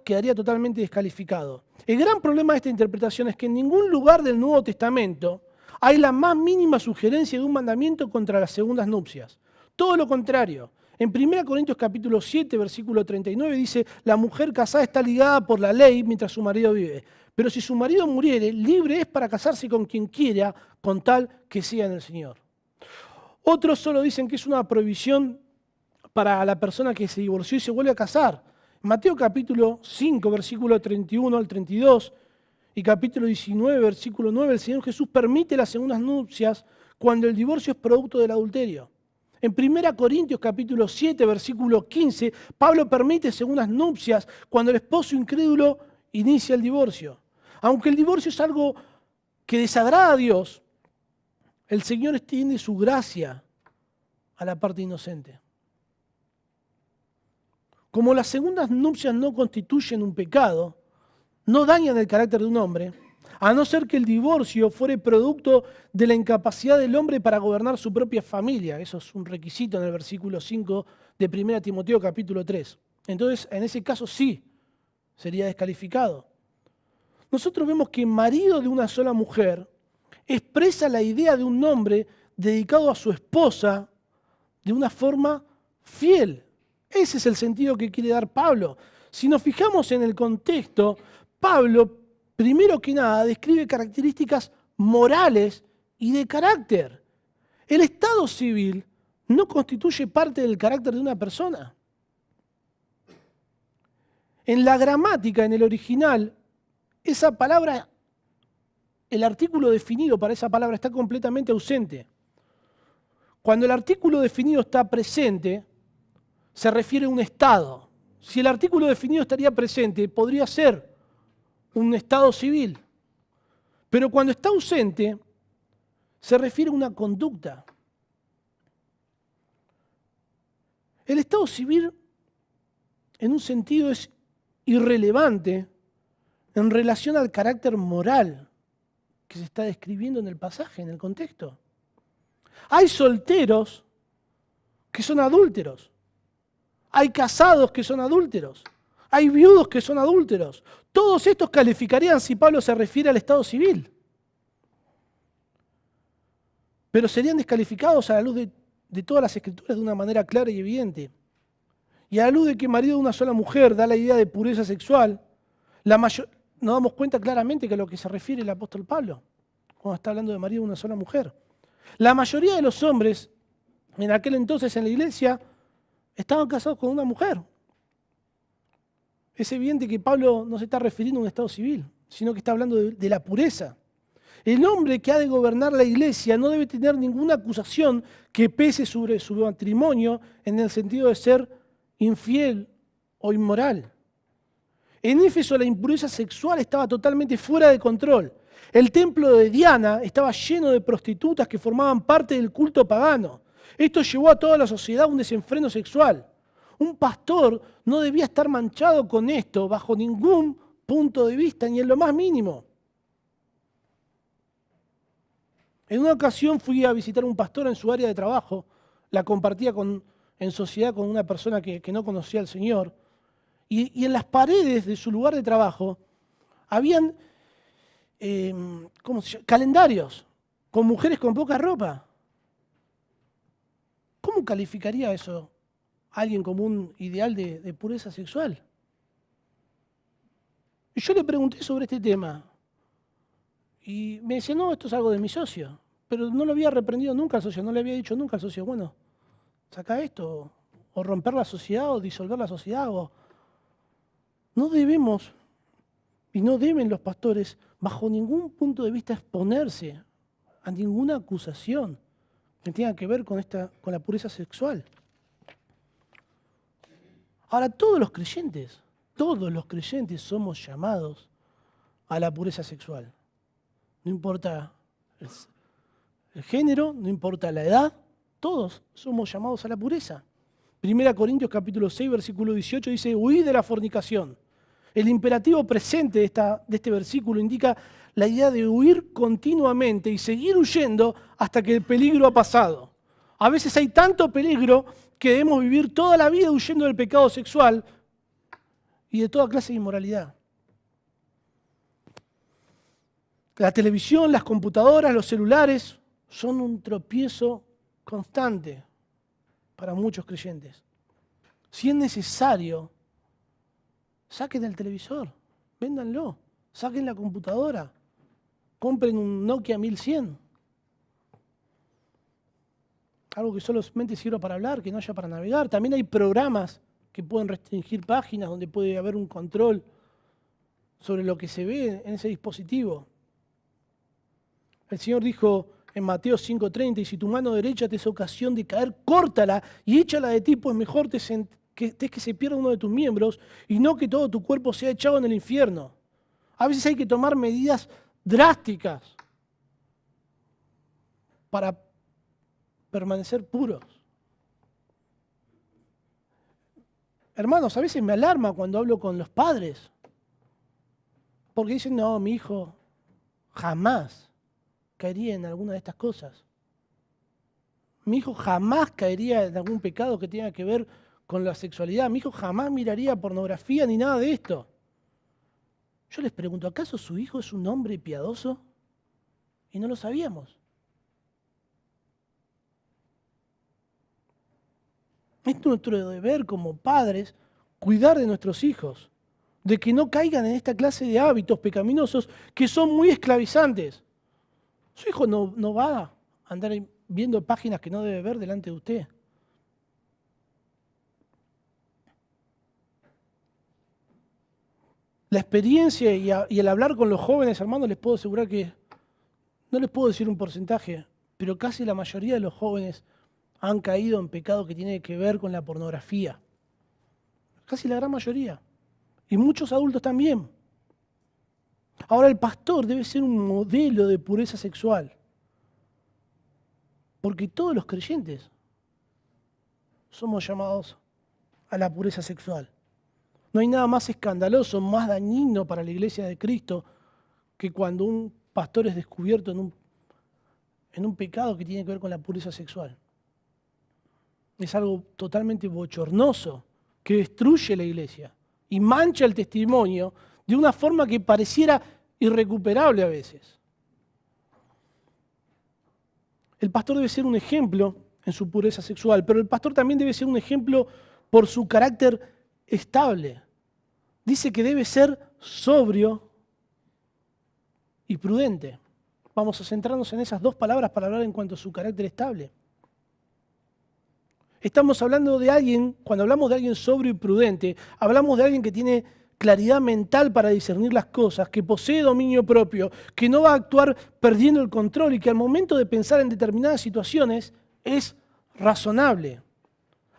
quedaría totalmente descalificado. El gran problema de esta interpretación es que en ningún lugar del Nuevo Testamento hay la más mínima sugerencia de un mandamiento contra las segundas nupcias. Todo lo contrario. En 1 Corintios capítulo 7, versículo 39 dice, la mujer casada está ligada por la ley mientras su marido vive. Pero si su marido muriere, libre es para casarse con quien quiera, con tal que sea en el Señor. Otros solo dicen que es una prohibición para la persona que se divorció y se vuelve a casar. Mateo capítulo 5, versículo 31 al 32 y capítulo 19, versículo 9, el Señor Jesús permite las segundas nupcias cuando el divorcio es producto del adulterio. En 1 Corintios capítulo 7, versículo 15, Pablo permite segundas nupcias cuando el esposo incrédulo inicia el divorcio. Aunque el divorcio es algo que desagrada a Dios, el Señor extiende su gracia a la parte inocente. Como las segundas nupcias no constituyen un pecado, no dañan el carácter de un hombre, a no ser que el divorcio fuere producto de la incapacidad del hombre para gobernar su propia familia. Eso es un requisito en el versículo 5 de 1 Timoteo capítulo 3. Entonces, en ese caso sí, sería descalificado. Nosotros vemos que marido de una sola mujer expresa la idea de un hombre dedicado a su esposa de una forma fiel. Ese es el sentido que quiere dar Pablo. Si nos fijamos en el contexto, Pablo, primero que nada, describe características morales y de carácter. El estado civil no constituye parte del carácter de una persona. En la gramática, en el original, esa palabra, el artículo definido para esa palabra está completamente ausente. Cuando el artículo definido está presente, se refiere a un estado. Si el artículo definido estaría presente, podría ser un estado civil. Pero cuando está ausente, se refiere a una conducta. El estado civil, en un sentido, es irrelevante en relación al carácter moral que se está describiendo en el pasaje, en el contexto. Hay solteros que son adúlteros. Hay casados que son adúlteros. Hay viudos que son adúlteros. Todos estos calificarían si Pablo se refiere al estado civil. Pero serían descalificados a la luz de todas las escrituras de una manera clara y evidente. Y a la luz de que marido de una sola mujer da la idea de pureza sexual, nos damos cuenta claramente que a lo que se refiere el apóstol Pablo, cuando está hablando de marido de una sola mujer. La mayoría de los hombres en aquel entonces en la iglesia estaban casados con una mujer. Es evidente que Pablo no se está refiriendo a un estado civil, sino que está hablando de la pureza. El hombre que ha de gobernar la iglesia no debe tener ninguna acusación que pese sobre su matrimonio en el sentido de ser infiel o inmoral. En Éfeso la impureza sexual estaba totalmente fuera de control. El templo de Diana estaba lleno de prostitutas que formaban parte del culto pagano. Esto llevó a toda la sociedad a un desenfreno sexual. Un pastor no debía estar manchado con esto bajo ningún punto de vista, ni en lo más mínimo. En una ocasión fui a visitar a un pastor en su área de trabajo, la compartía en sociedad con una persona que no conocía al Señor, y en las paredes de su lugar de trabajo habían calendarios con mujeres con poca ropa. ¿Cómo calificaría eso a alguien como un ideal de pureza sexual? Y yo le pregunté sobre este tema. Y me decía, no, esto es algo de mi socio. Pero no lo había reprendido nunca al socio, no le había dicho nunca al socio, bueno, saca esto, o romper la sociedad, o disolver la sociedad, o... No debemos, y no deben los pastores, bajo ningún punto de vista exponerse a ninguna acusación que tenga que ver con la pureza sexual. Ahora, todos los creyentes somos llamados a la pureza sexual. No importa el género, no importa la edad, todos somos llamados a la pureza. 1 Corintios capítulo 6, versículo 18 dice, huid de la fornicación. El imperativo presente de este versículo indica la idea de huir continuamente y seguir huyendo hasta que el peligro ha pasado. A veces hay tanto peligro que debemos vivir toda la vida huyendo del pecado sexual y de toda clase de inmoralidad. La televisión, las computadoras, los celulares son un tropiezo constante para muchos creyentes. Si es necesario, saquen el televisor, véndanlo, saquen la computadora, compren un Nokia 1100. Algo que solamente sirva para hablar, que no haya para navegar. También hay programas que pueden restringir páginas, donde puede haber un control sobre lo que se ve en ese dispositivo. El Señor dijo en Mateo 5:30, y si tu mano derecha te es ocasión de caer, córtala y échala de ti, pues mejor que se pierda uno de tus miembros y no que todo tu cuerpo sea echado en el infierno. A veces hay que tomar medidas drásticas para permanecer puros. Hermanos, a veces me alarma cuando hablo con los padres, porque dicen, no, mi hijo jamás caería en alguna de estas cosas. Mi hijo jamás caería en algún pecado que tenga que ver con la sexualidad. Mi hijo jamás miraría pornografía ni nada de esto. Yo les pregunto, ¿acaso su hijo es un hombre piadoso? Y no lo sabíamos. Es nuestro deber como padres cuidar de nuestros hijos, de que no caigan en esta clase de hábitos pecaminosos que son muy esclavizantes. Su hijo no va a andar viendo páginas que no debe ver delante de usted. La experiencia y el hablar con los jóvenes, hermanos, les puedo asegurar que, no les puedo decir un porcentaje, pero casi la mayoría de los jóvenes han caído en pecado que tiene que ver con la pornografía. Casi la gran mayoría. Y muchos adultos también. Ahora, el pastor debe ser un modelo de pureza sexual. Porque todos los creyentes somos llamados a la pureza sexual. No hay nada más escandaloso, más dañino para la iglesia de Cristo que cuando un pastor es descubierto en un pecado que tiene que ver con la pureza sexual. Es algo totalmente bochornoso que destruye la iglesia y mancha el testimonio de una forma que pareciera irrecuperable a veces. El pastor debe ser un ejemplo en su pureza sexual, pero el pastor también debe ser un ejemplo por su carácter estable. Dice que debe ser sobrio y prudente. Vamos a centrarnos en esas dos palabras para hablar en cuanto a su carácter estable. Estamos hablando de alguien, cuando hablamos de alguien sobrio y prudente, hablamos de alguien que tiene claridad mental para discernir las cosas, que posee dominio propio, que no va a actuar perdiendo el control y que al momento de pensar en determinadas situaciones es razonable.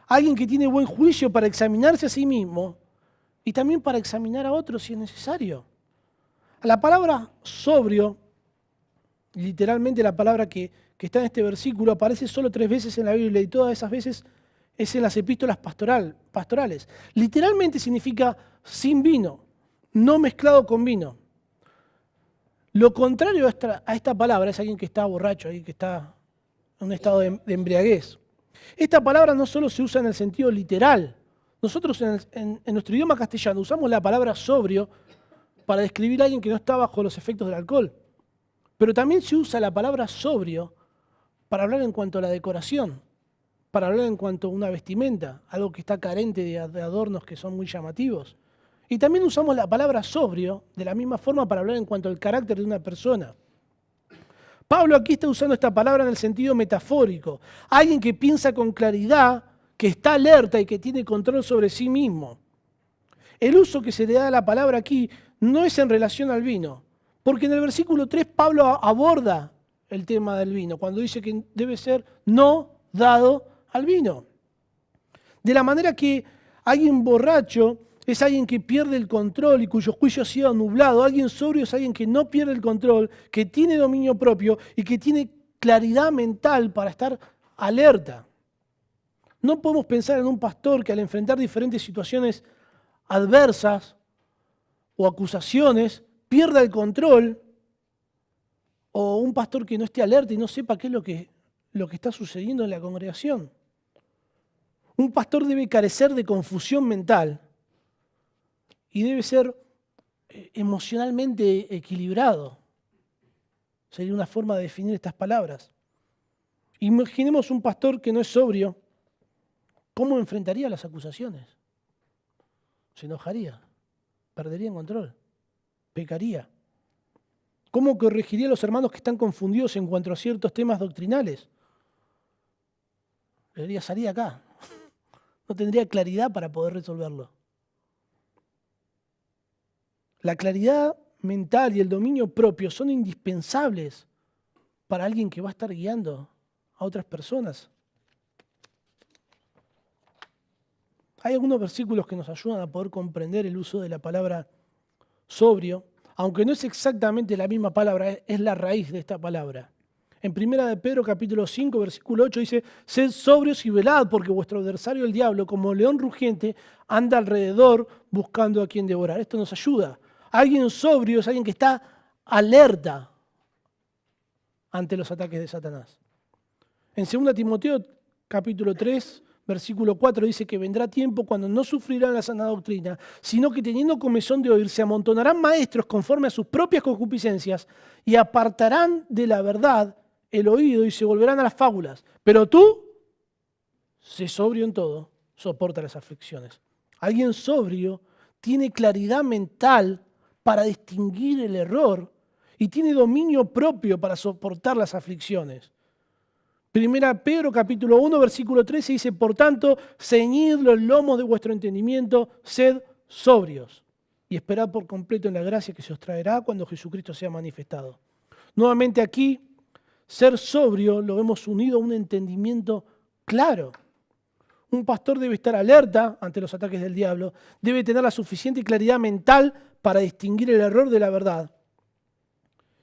Alguien que tiene buen juicio para examinarse a sí mismo y también para examinar a otros si es necesario. La palabra sobrio, literalmente la palabra que está en este versículo, aparece solo 3 veces en la Biblia y todas esas veces es en las epístolas pastorales. Literalmente significa sin vino, no mezclado con vino. Lo contrario a esta palabra es alguien que está borracho, alguien que está en un estado de embriaguez. Esta palabra no solo se usa en el sentido literal. Nosotros en nuestro idioma castellano usamos la palabra sobrio para describir a alguien que no está bajo los efectos del alcohol. Pero también se usa la palabra sobrio para hablar en cuanto a la decoración, para hablar en cuanto a una vestimenta, algo que está carente de adornos que son muy llamativos. Y también usamos la palabra sobrio de la misma forma para hablar en cuanto al carácter de una persona. Pablo aquí está usando esta palabra en el sentido metafórico. Alguien que piensa con claridad, que está alerta y que tiene control sobre sí mismo. El uso que se le da a la palabra aquí no es en relación al vino, porque en el versículo 3 Pablo aborda el tema del vino, cuando dice que debe ser no dado al vino. De la manera que alguien borracho es alguien que pierde el control y cuyo juicio ha sido nublado. Alguien sobrio es alguien que no pierde el control, que tiene dominio propio y que tiene claridad mental para estar alerta. No podemos pensar en un pastor que al enfrentar diferentes situaciones adversas o acusaciones pierda el control, o un pastor que no esté alerta y no sepa qué es lo que está sucediendo en la congregación. Un pastor debe carecer de confusión mental y debe ser emocionalmente equilibrado. Sería una forma de definir estas palabras. Imaginemos un pastor que no es sobrio. ¿Cómo enfrentaría las acusaciones? Se enojaría, perdería el control, pecaría. ¿Cómo corregiría a los hermanos que están confundidos en cuanto a ciertos temas doctrinales? Le diría, salí acá, no tendría claridad para poder resolverlo. La claridad mental y el dominio propio son indispensables para alguien que va a estar guiando a otras personas. Hay algunos versículos que nos ayudan a poder comprender el uso de la palabra sobrio, aunque no es exactamente la misma palabra, es la raíz de esta palabra. En 1 de Pedro capítulo 5, versículo 8 dice: sed sobrios y velad, porque vuestro adversario el diablo, como león rugiente, anda alrededor buscando a quien devorar. Esto nos ayuda. Alguien sobrio es alguien que está alerta ante los ataques de Satanás. En 2 Timoteo capítulo 3, versículo 4 dice que vendrá tiempo cuando no sufrirán la sana doctrina, sino que teniendo comezón de oír, se amontonarán maestros conforme a sus propias concupiscencias y apartarán de la verdad el oído y se volverán a las fábulas. Pero tú, sé sobrio en todo, soporta las aflicciones. Alguien sobrio tiene claridad mental para distinguir el error y tiene dominio propio para soportar las aflicciones. 1 Pedro capítulo 1, versículo 13 dice: por tanto, ceñid los lomos de vuestro entendimiento, sed sobrios y esperad por completo en la gracia que se os traerá cuando Jesucristo sea manifestado. Nuevamente aquí, ser sobrio lo vemos unido a un entendimiento claro. Un pastor debe estar alerta ante los ataques del diablo, debe tener la suficiente claridad mental para distinguir el error de la verdad.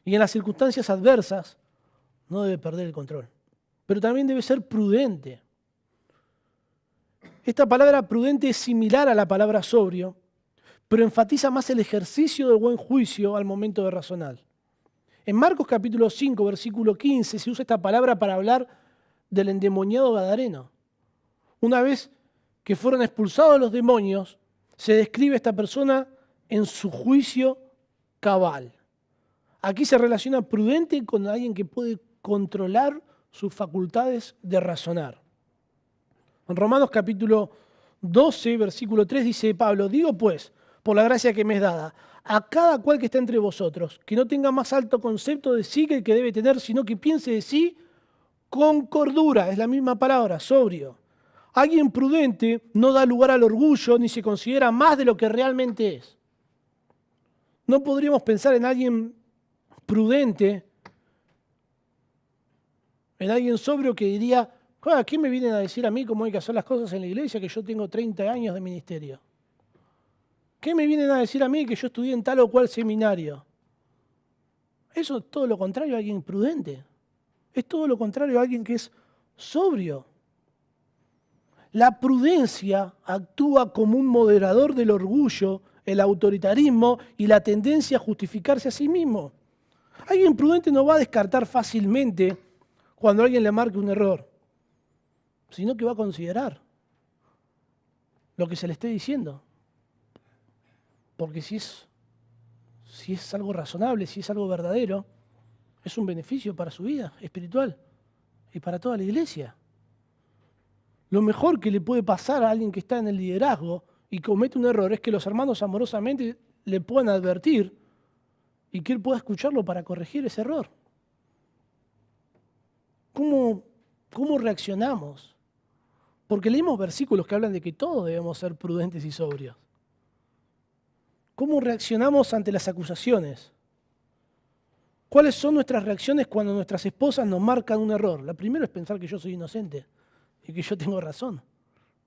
Y en las circunstancias adversas no debe perder el control. Pero también debe ser prudente. Esta palabra prudente es similar a la palabra sobrio, pero enfatiza más el ejercicio del buen juicio al momento de razonar. En Marcos capítulo 5, versículo 15, se usa esta palabra para hablar del endemoniado gadareno. Una vez que fueron expulsados los demonios, se describe a esta persona en su juicio cabal. Aquí se relaciona prudente con alguien que puede controlar sus facultades de razonar. En Romanos capítulo 12, versículo 3 dice Pablo: digo pues, por la gracia que me es dada, a cada cual que está entre vosotros, que no tenga más alto concepto de sí que el que debe tener, sino que piense de sí con cordura, es la misma palabra, sobrio. Alguien prudente no da lugar al orgullo ni se considera más de lo que realmente es. No podríamos pensar en alguien prudente, en alguien sobrio que diría: ¿qué me vienen a decir a mí cómo hay que hacer las cosas en la iglesia, que yo tengo 30 años de ministerio? ¿Qué me vienen a decir a mí que yo estudié en tal o cual seminario? Eso es todo lo contrario a alguien prudente. Es todo lo contrario a alguien que es sobrio. La prudencia actúa como un moderador del orgullo, el autoritarismo y la tendencia a justificarse a sí mismo. Alguien prudente no va a descartar fácilmente cuando alguien le marque un error, sino que va a considerar lo que se le esté diciendo. Porque si es algo razonable, si es algo verdadero, es un beneficio para su vida espiritual y para toda la iglesia. Lo mejor que le puede pasar a alguien que está en el liderazgo y comete un error es que los hermanos amorosamente le puedan advertir y que él pueda escucharlo para corregir ese error. ¿Cómo reaccionamos? Porque leímos versículos que hablan de que todos debemos ser prudentes y sobrios. ¿Cómo reaccionamos ante las acusaciones? ¿Cuáles son nuestras reacciones cuando nuestras esposas nos marcan un error? La primera es pensar que yo soy inocente y que yo tengo razón.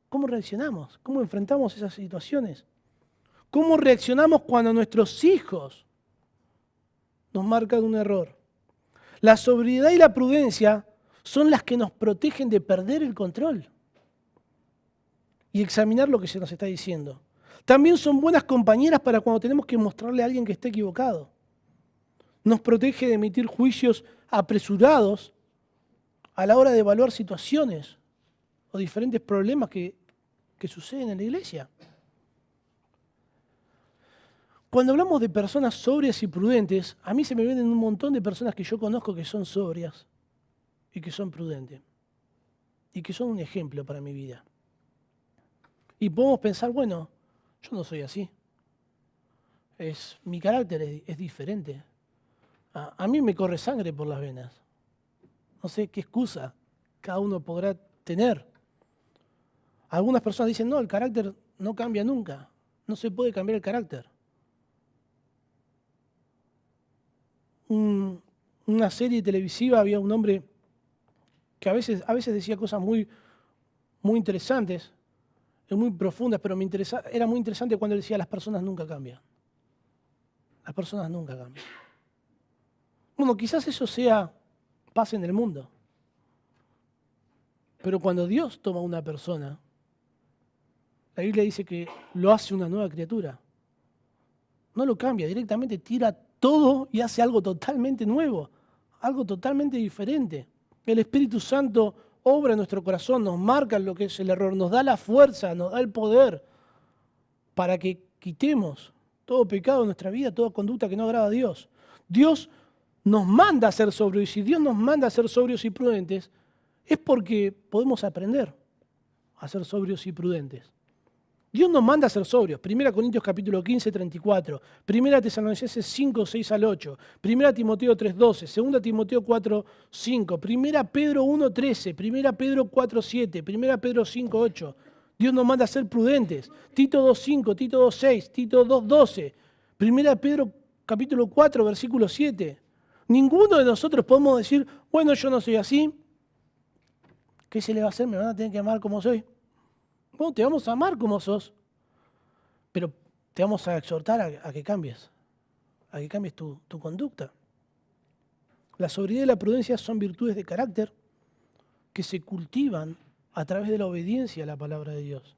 ¿Cómo reaccionamos? ¿Cómo enfrentamos esas situaciones? ¿Cómo reaccionamos cuando nuestros hijos nos marcan un error? La sobriedad y la prudencia son las que nos protegen de perder el control y examinar lo que se nos está diciendo. También son buenas compañeras para cuando tenemos que mostrarle a alguien que está equivocado. Nos protege de emitir juicios apresurados a la hora de evaluar situaciones o diferentes problemas que suceden en la iglesia. Cuando hablamos de personas sobrias y prudentes, a mí se me vienen un montón de personas que yo conozco que son sobrias y que son prudentes y que son un ejemplo para mi vida. Y podemos pensar, bueno, yo no soy así. Mi carácter es diferente. A mí me corre sangre por las venas. No sé qué excusa cada uno podrá tener. Algunas personas dicen, no, el carácter no cambia nunca. No se puede cambiar el carácter. Una serie televisiva había un hombre que a veces decía cosas muy, muy interesantes, muy profundas, pero era muy interesante cuando él decía, las personas nunca cambian. Las personas nunca cambian. Bueno, quizás eso pase en el mundo. Pero cuando Dios toma a una persona, la Biblia dice que lo hace una nueva criatura. No lo cambia, directamente tira todo y hace algo totalmente nuevo, algo totalmente diferente. El Espíritu Santo obra en nuestro corazón, nos marca lo que es el error, nos da la fuerza, nos da el poder para que quitemos todo pecado en nuestra vida, toda conducta que no agrada a Dios. Dios nos manda a ser sobrios, y si Dios nos manda a ser sobrios y prudentes, es porque podemos aprender a ser sobrios y prudentes. Dios nos manda a ser sobrios. 1 Corintios capítulo 15, 34. 1 Tesalonicenses 5, 6 al 8. 1 Timoteo 3, 12. 2 Timoteo 4, 5. 1 Pedro 1, 13. 1 Pedro 4, 7. 1 Pedro 5, 8. Dios nos manda a ser prudentes. Tito 2, 5. Tito 2, 6. Tito 2, 12. 1 Pedro capítulo 4, versículo 7. Ninguno de nosotros podemos decir, bueno, yo no soy así. ¿Qué se le va a hacer? ¿Me van a tener que amar como soy? Bueno, te vamos a amar como sos, pero te vamos a exhortar a que cambies tu conducta. La sobriedad y la prudencia son virtudes de carácter que se cultivan a través de la obediencia a la palabra de Dios.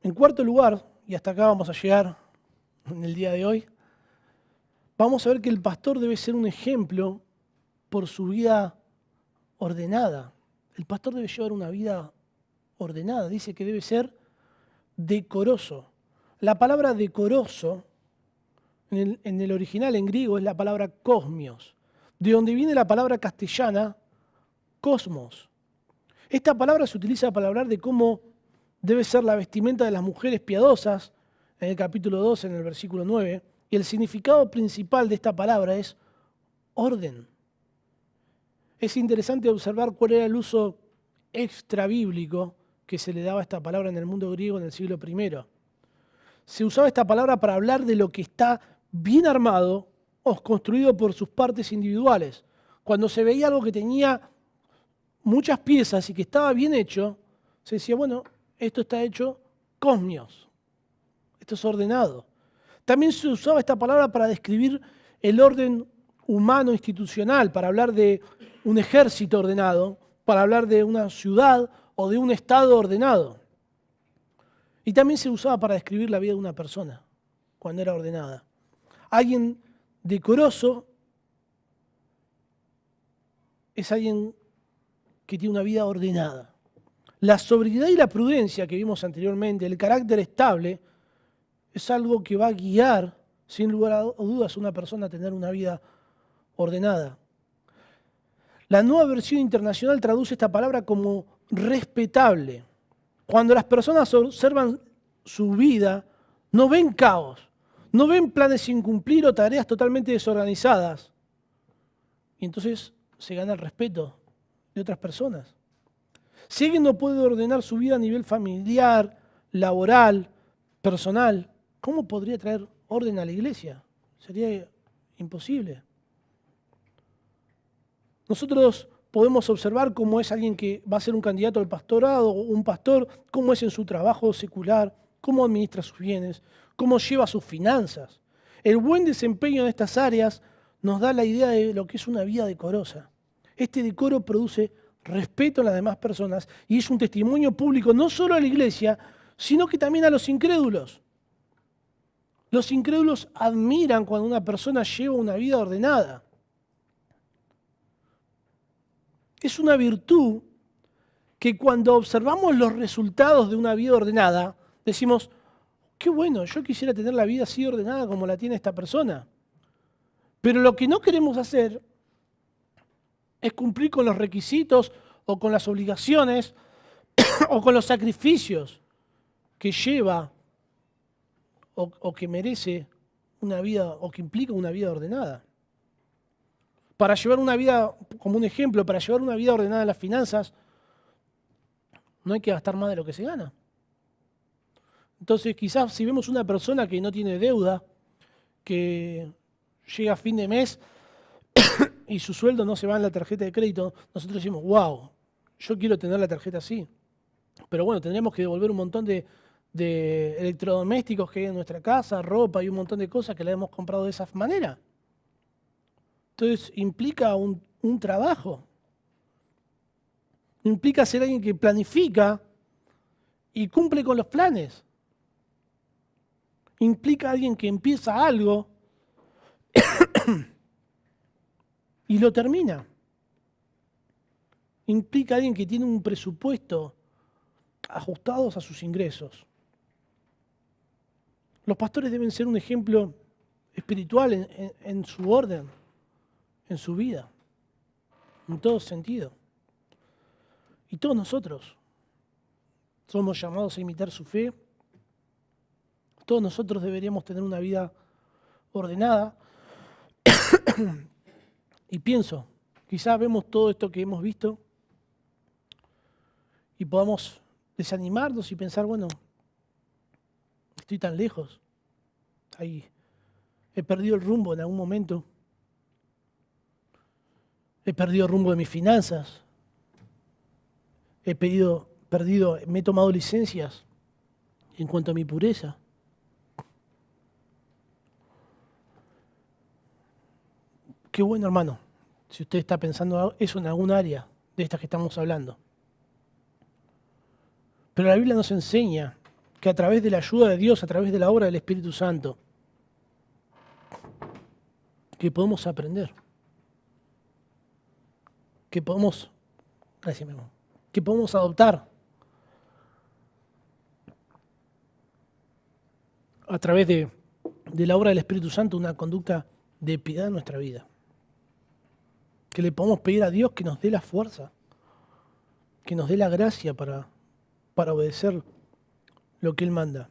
En cuarto lugar, y hasta acá vamos a llegar en el día de hoy, vamos a ver que el pastor debe ser un ejemplo por su vida ordenada. El pastor debe llevar una vida ordenada. Dice que debe ser decoroso. La palabra decoroso, en el original en griego, es la palabra cosmios, de donde viene la palabra castellana cosmos. Esta palabra se utiliza para hablar de cómo debe ser la vestimenta de las mujeres piadosas, en el capítulo 2, en el versículo 9, y el significado principal de esta palabra es orden. Es interesante observar cuál era el uso extrabíblico que se le daba a esta palabra en el mundo griego en el siglo I. Se usaba esta palabra para hablar de lo que está bien armado o construido por sus partes individuales. Cuando se veía algo que tenía muchas piezas y que estaba bien hecho, se decía, bueno, esto está hecho cosmios, esto es ordenado. También se usaba esta palabra para describir el orden humano institucional, para hablar de un ejército ordenado, para hablar de una ciudad o de un estado ordenado. Y también se usaba para describir la vida de una persona, cuando era ordenada. Alguien decoroso es alguien que tiene una vida ordenada. La sobriedad y la prudencia que vimos anteriormente, el carácter estable, es algo que va a guiar, sin lugar a dudas, a una persona a tener una vida ordenada. La Nueva Versión Internacional traduce esta palabra como respetable. Cuando las personas observan su vida, no ven caos, no ven planes sin cumplir o tareas totalmente desorganizadas. Y entonces se gana el respeto de otras personas. Si alguien no puede ordenar su vida a nivel familiar, laboral, personal, ¿cómo podría traer orden a la iglesia? Sería imposible. Nosotros podemos observar cómo es alguien que va a ser un candidato al pastorado, o un pastor, cómo es en su trabajo secular, cómo administra sus bienes, cómo lleva sus finanzas. El buen desempeño en estas áreas nos da la idea de lo que es una vida decorosa. Este decoro produce respeto a las demás personas y es un testimonio público no solo a la iglesia, sino que también a los incrédulos. Los incrédulos admiran cuando una persona lleva una vida ordenada. Es una virtud que cuando observamos los resultados de una vida ordenada, decimos, qué bueno, yo quisiera tener la vida así ordenada como la tiene esta persona. Pero lo que no queremos hacer es cumplir con los requisitos o con las obligaciones o con los sacrificios que lleva o que merece una vida o que implica una vida ordenada. Para llevar una vida, como un ejemplo, para llevar una vida ordenada en las finanzas, No hay que gastar más de lo que se gana. Entonces, quizás si vemos una persona que no tiene deuda, que llega a fin de mes y su sueldo no se va en la tarjeta de crédito, nosotros decimos, wow, yo quiero tener la tarjeta así. Pero bueno, tendríamos que devolver un montón de electrodomésticos que hay en nuestra casa, ropa y un montón de cosas que la hemos comprado de esa manera. Entonces, implica un trabajo. Implica ser alguien que planifica y cumple con los planes. Implica alguien que empieza algo y lo termina. Implica alguien que tiene un presupuesto ajustado a sus ingresos. Los pastores deben ser un ejemplo espiritual en su orden, en su vida, en todo sentido. Y todos nosotros somos llamados a imitar su fe. Todos nosotros deberíamos tener una vida ordenada. Y pienso, quizás vemos todo esto que hemos visto y podamos desanimarnos y pensar, bueno, estoy tan lejos. Ahí he perdido el rumbo en algún momento. He perdido el rumbo de mis finanzas. Me he tomado licencias en cuanto a mi pureza. Qué bueno, hermano, si usted está pensando eso en algún área de estas que estamos hablando. Pero la Biblia nos enseña que a través de la ayuda de Dios, a través de la obra del Espíritu Santo, que podemos aprender, que podemos adoptar a través de la obra del Espíritu Santo una conducta de piedad en nuestra vida. Que le podamos pedir a Dios que nos dé la fuerza, que nos dé la gracia para obedecer lo que Él manda.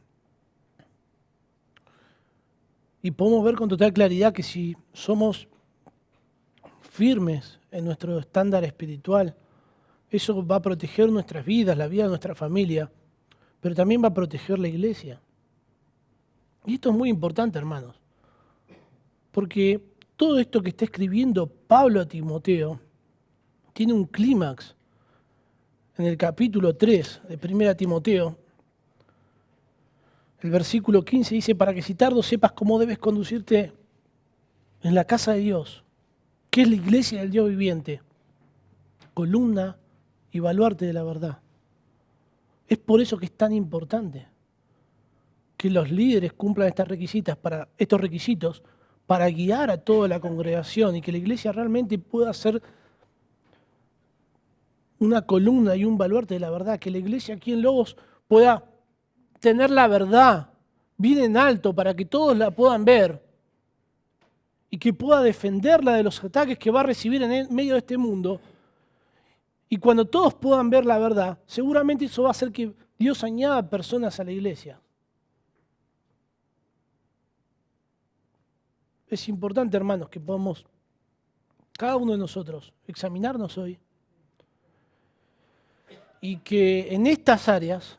Y podemos ver con total claridad que si somos firmes en nuestro estándar espiritual, eso va a proteger nuestras vidas, la vida de nuestra familia, pero también va a proteger la iglesia. Y esto es muy importante, hermanos, porque todo esto que está escribiendo Pablo a Timoteo tiene un clímax en el capítulo 3 de 1 Timoteo. El versículo 15 dice, para que si tardo sepas cómo debes conducirte en la casa de Dios, que es la iglesia del Dios viviente, columna y baluarte de la verdad. Es por eso que es tan importante que los líderes cumplan estos requisitos para guiar a toda la congregación y que la iglesia realmente pueda ser una columna y un baluarte de la verdad, que la iglesia aquí en Logos pueda tener la verdad bien en alto para que todos la puedan ver y que pueda defenderla de los ataques que va a recibir en medio de este mundo. Y cuando todos puedan ver la verdad, seguramente eso va a hacer que Dios añada personas a la iglesia. Es importante, hermanos, que podamos, cada uno de nosotros, examinarnos hoy y que en estas áreas,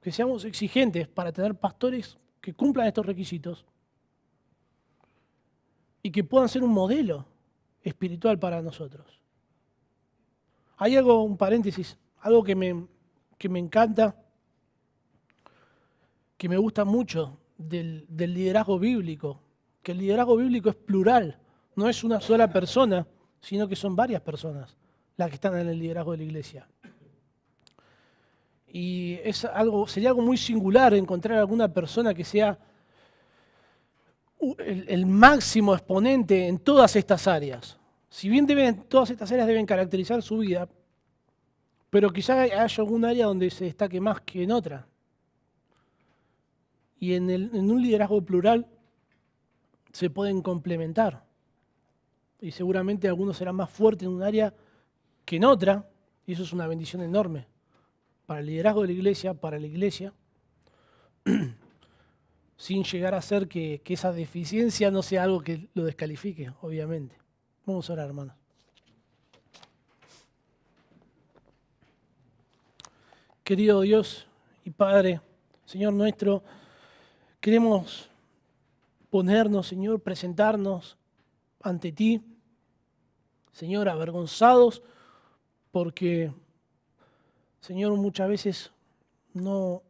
que seamos exigentes para tener pastores que cumplan estos requisitos y que puedan ser un modelo espiritual para nosotros. Hay algo, un paréntesis, algo que me encanta, que me gusta mucho del liderazgo bíblico, que el liderazgo bíblico es plural, no es una sola persona, sino que son varias personas las que están en el liderazgo de la iglesia. Y sería algo muy singular encontrar alguna persona que sea el máximo exponente en todas estas áreas. Si bien todas estas áreas deben caracterizar su vida, pero quizá haya algún área donde se destaque más que en otra. Y en un liderazgo plural se pueden complementar. Y seguramente algunos serán más fuertes en un área que en otra, y eso es una bendición enorme para el liderazgo de la iglesia, para la iglesia, sin llegar a ser que esa deficiencia no sea algo que lo descalifique, obviamente. Vamos a orar, hermanos. Querido Dios y Padre, Señor nuestro, queremos ponernos, Señor, presentarnos ante ti, Señor, avergonzados porque, Señor, muchas veces no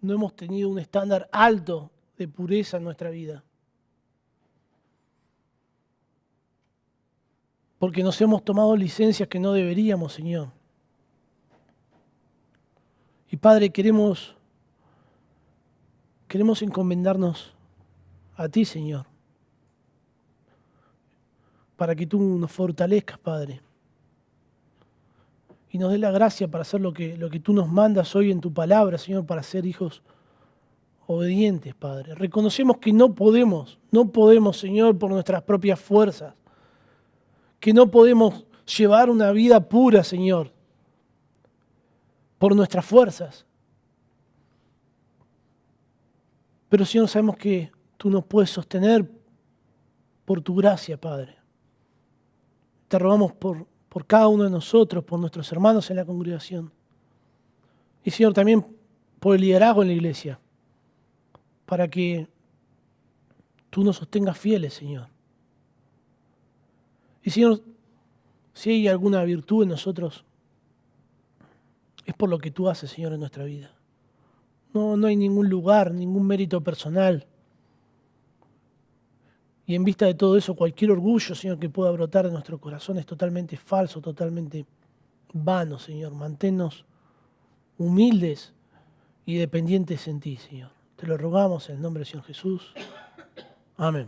hemos tenido un estándar alto de pureza en nuestra vida. Porque nos hemos tomado licencias que no deberíamos, Señor. Y Padre, queremos encomendarnos a ti, Señor, para que tú nos fortalezcas, Padre, y nos dé la gracia para hacer lo que tú nos mandas hoy en tu palabra, Señor, para ser hijos obedientes, Padre. Reconocemos que no podemos, Señor, por nuestras propias fuerzas, que no podemos llevar una vida pura, Señor, por nuestras fuerzas. Pero, Señor, sabemos que tú nos puedes sostener por tu gracia, Padre. Te rogamos por cada uno de nosotros, por nuestros hermanos en la congregación. Y, Señor, también por el liderazgo en la iglesia, para que tú nos sostengas fieles, Señor. Y, Señor, si hay alguna virtud en nosotros, es por lo que tú haces, Señor, en nuestra vida. No hay ningún lugar, ningún mérito personal. Y en vista de todo eso, cualquier orgullo, Señor, que pueda brotar de nuestro corazón es totalmente falso, totalmente vano, Señor. Manténnos humildes y dependientes en ti, Señor. Te lo rogamos en el nombre del Señor Jesús. Amén.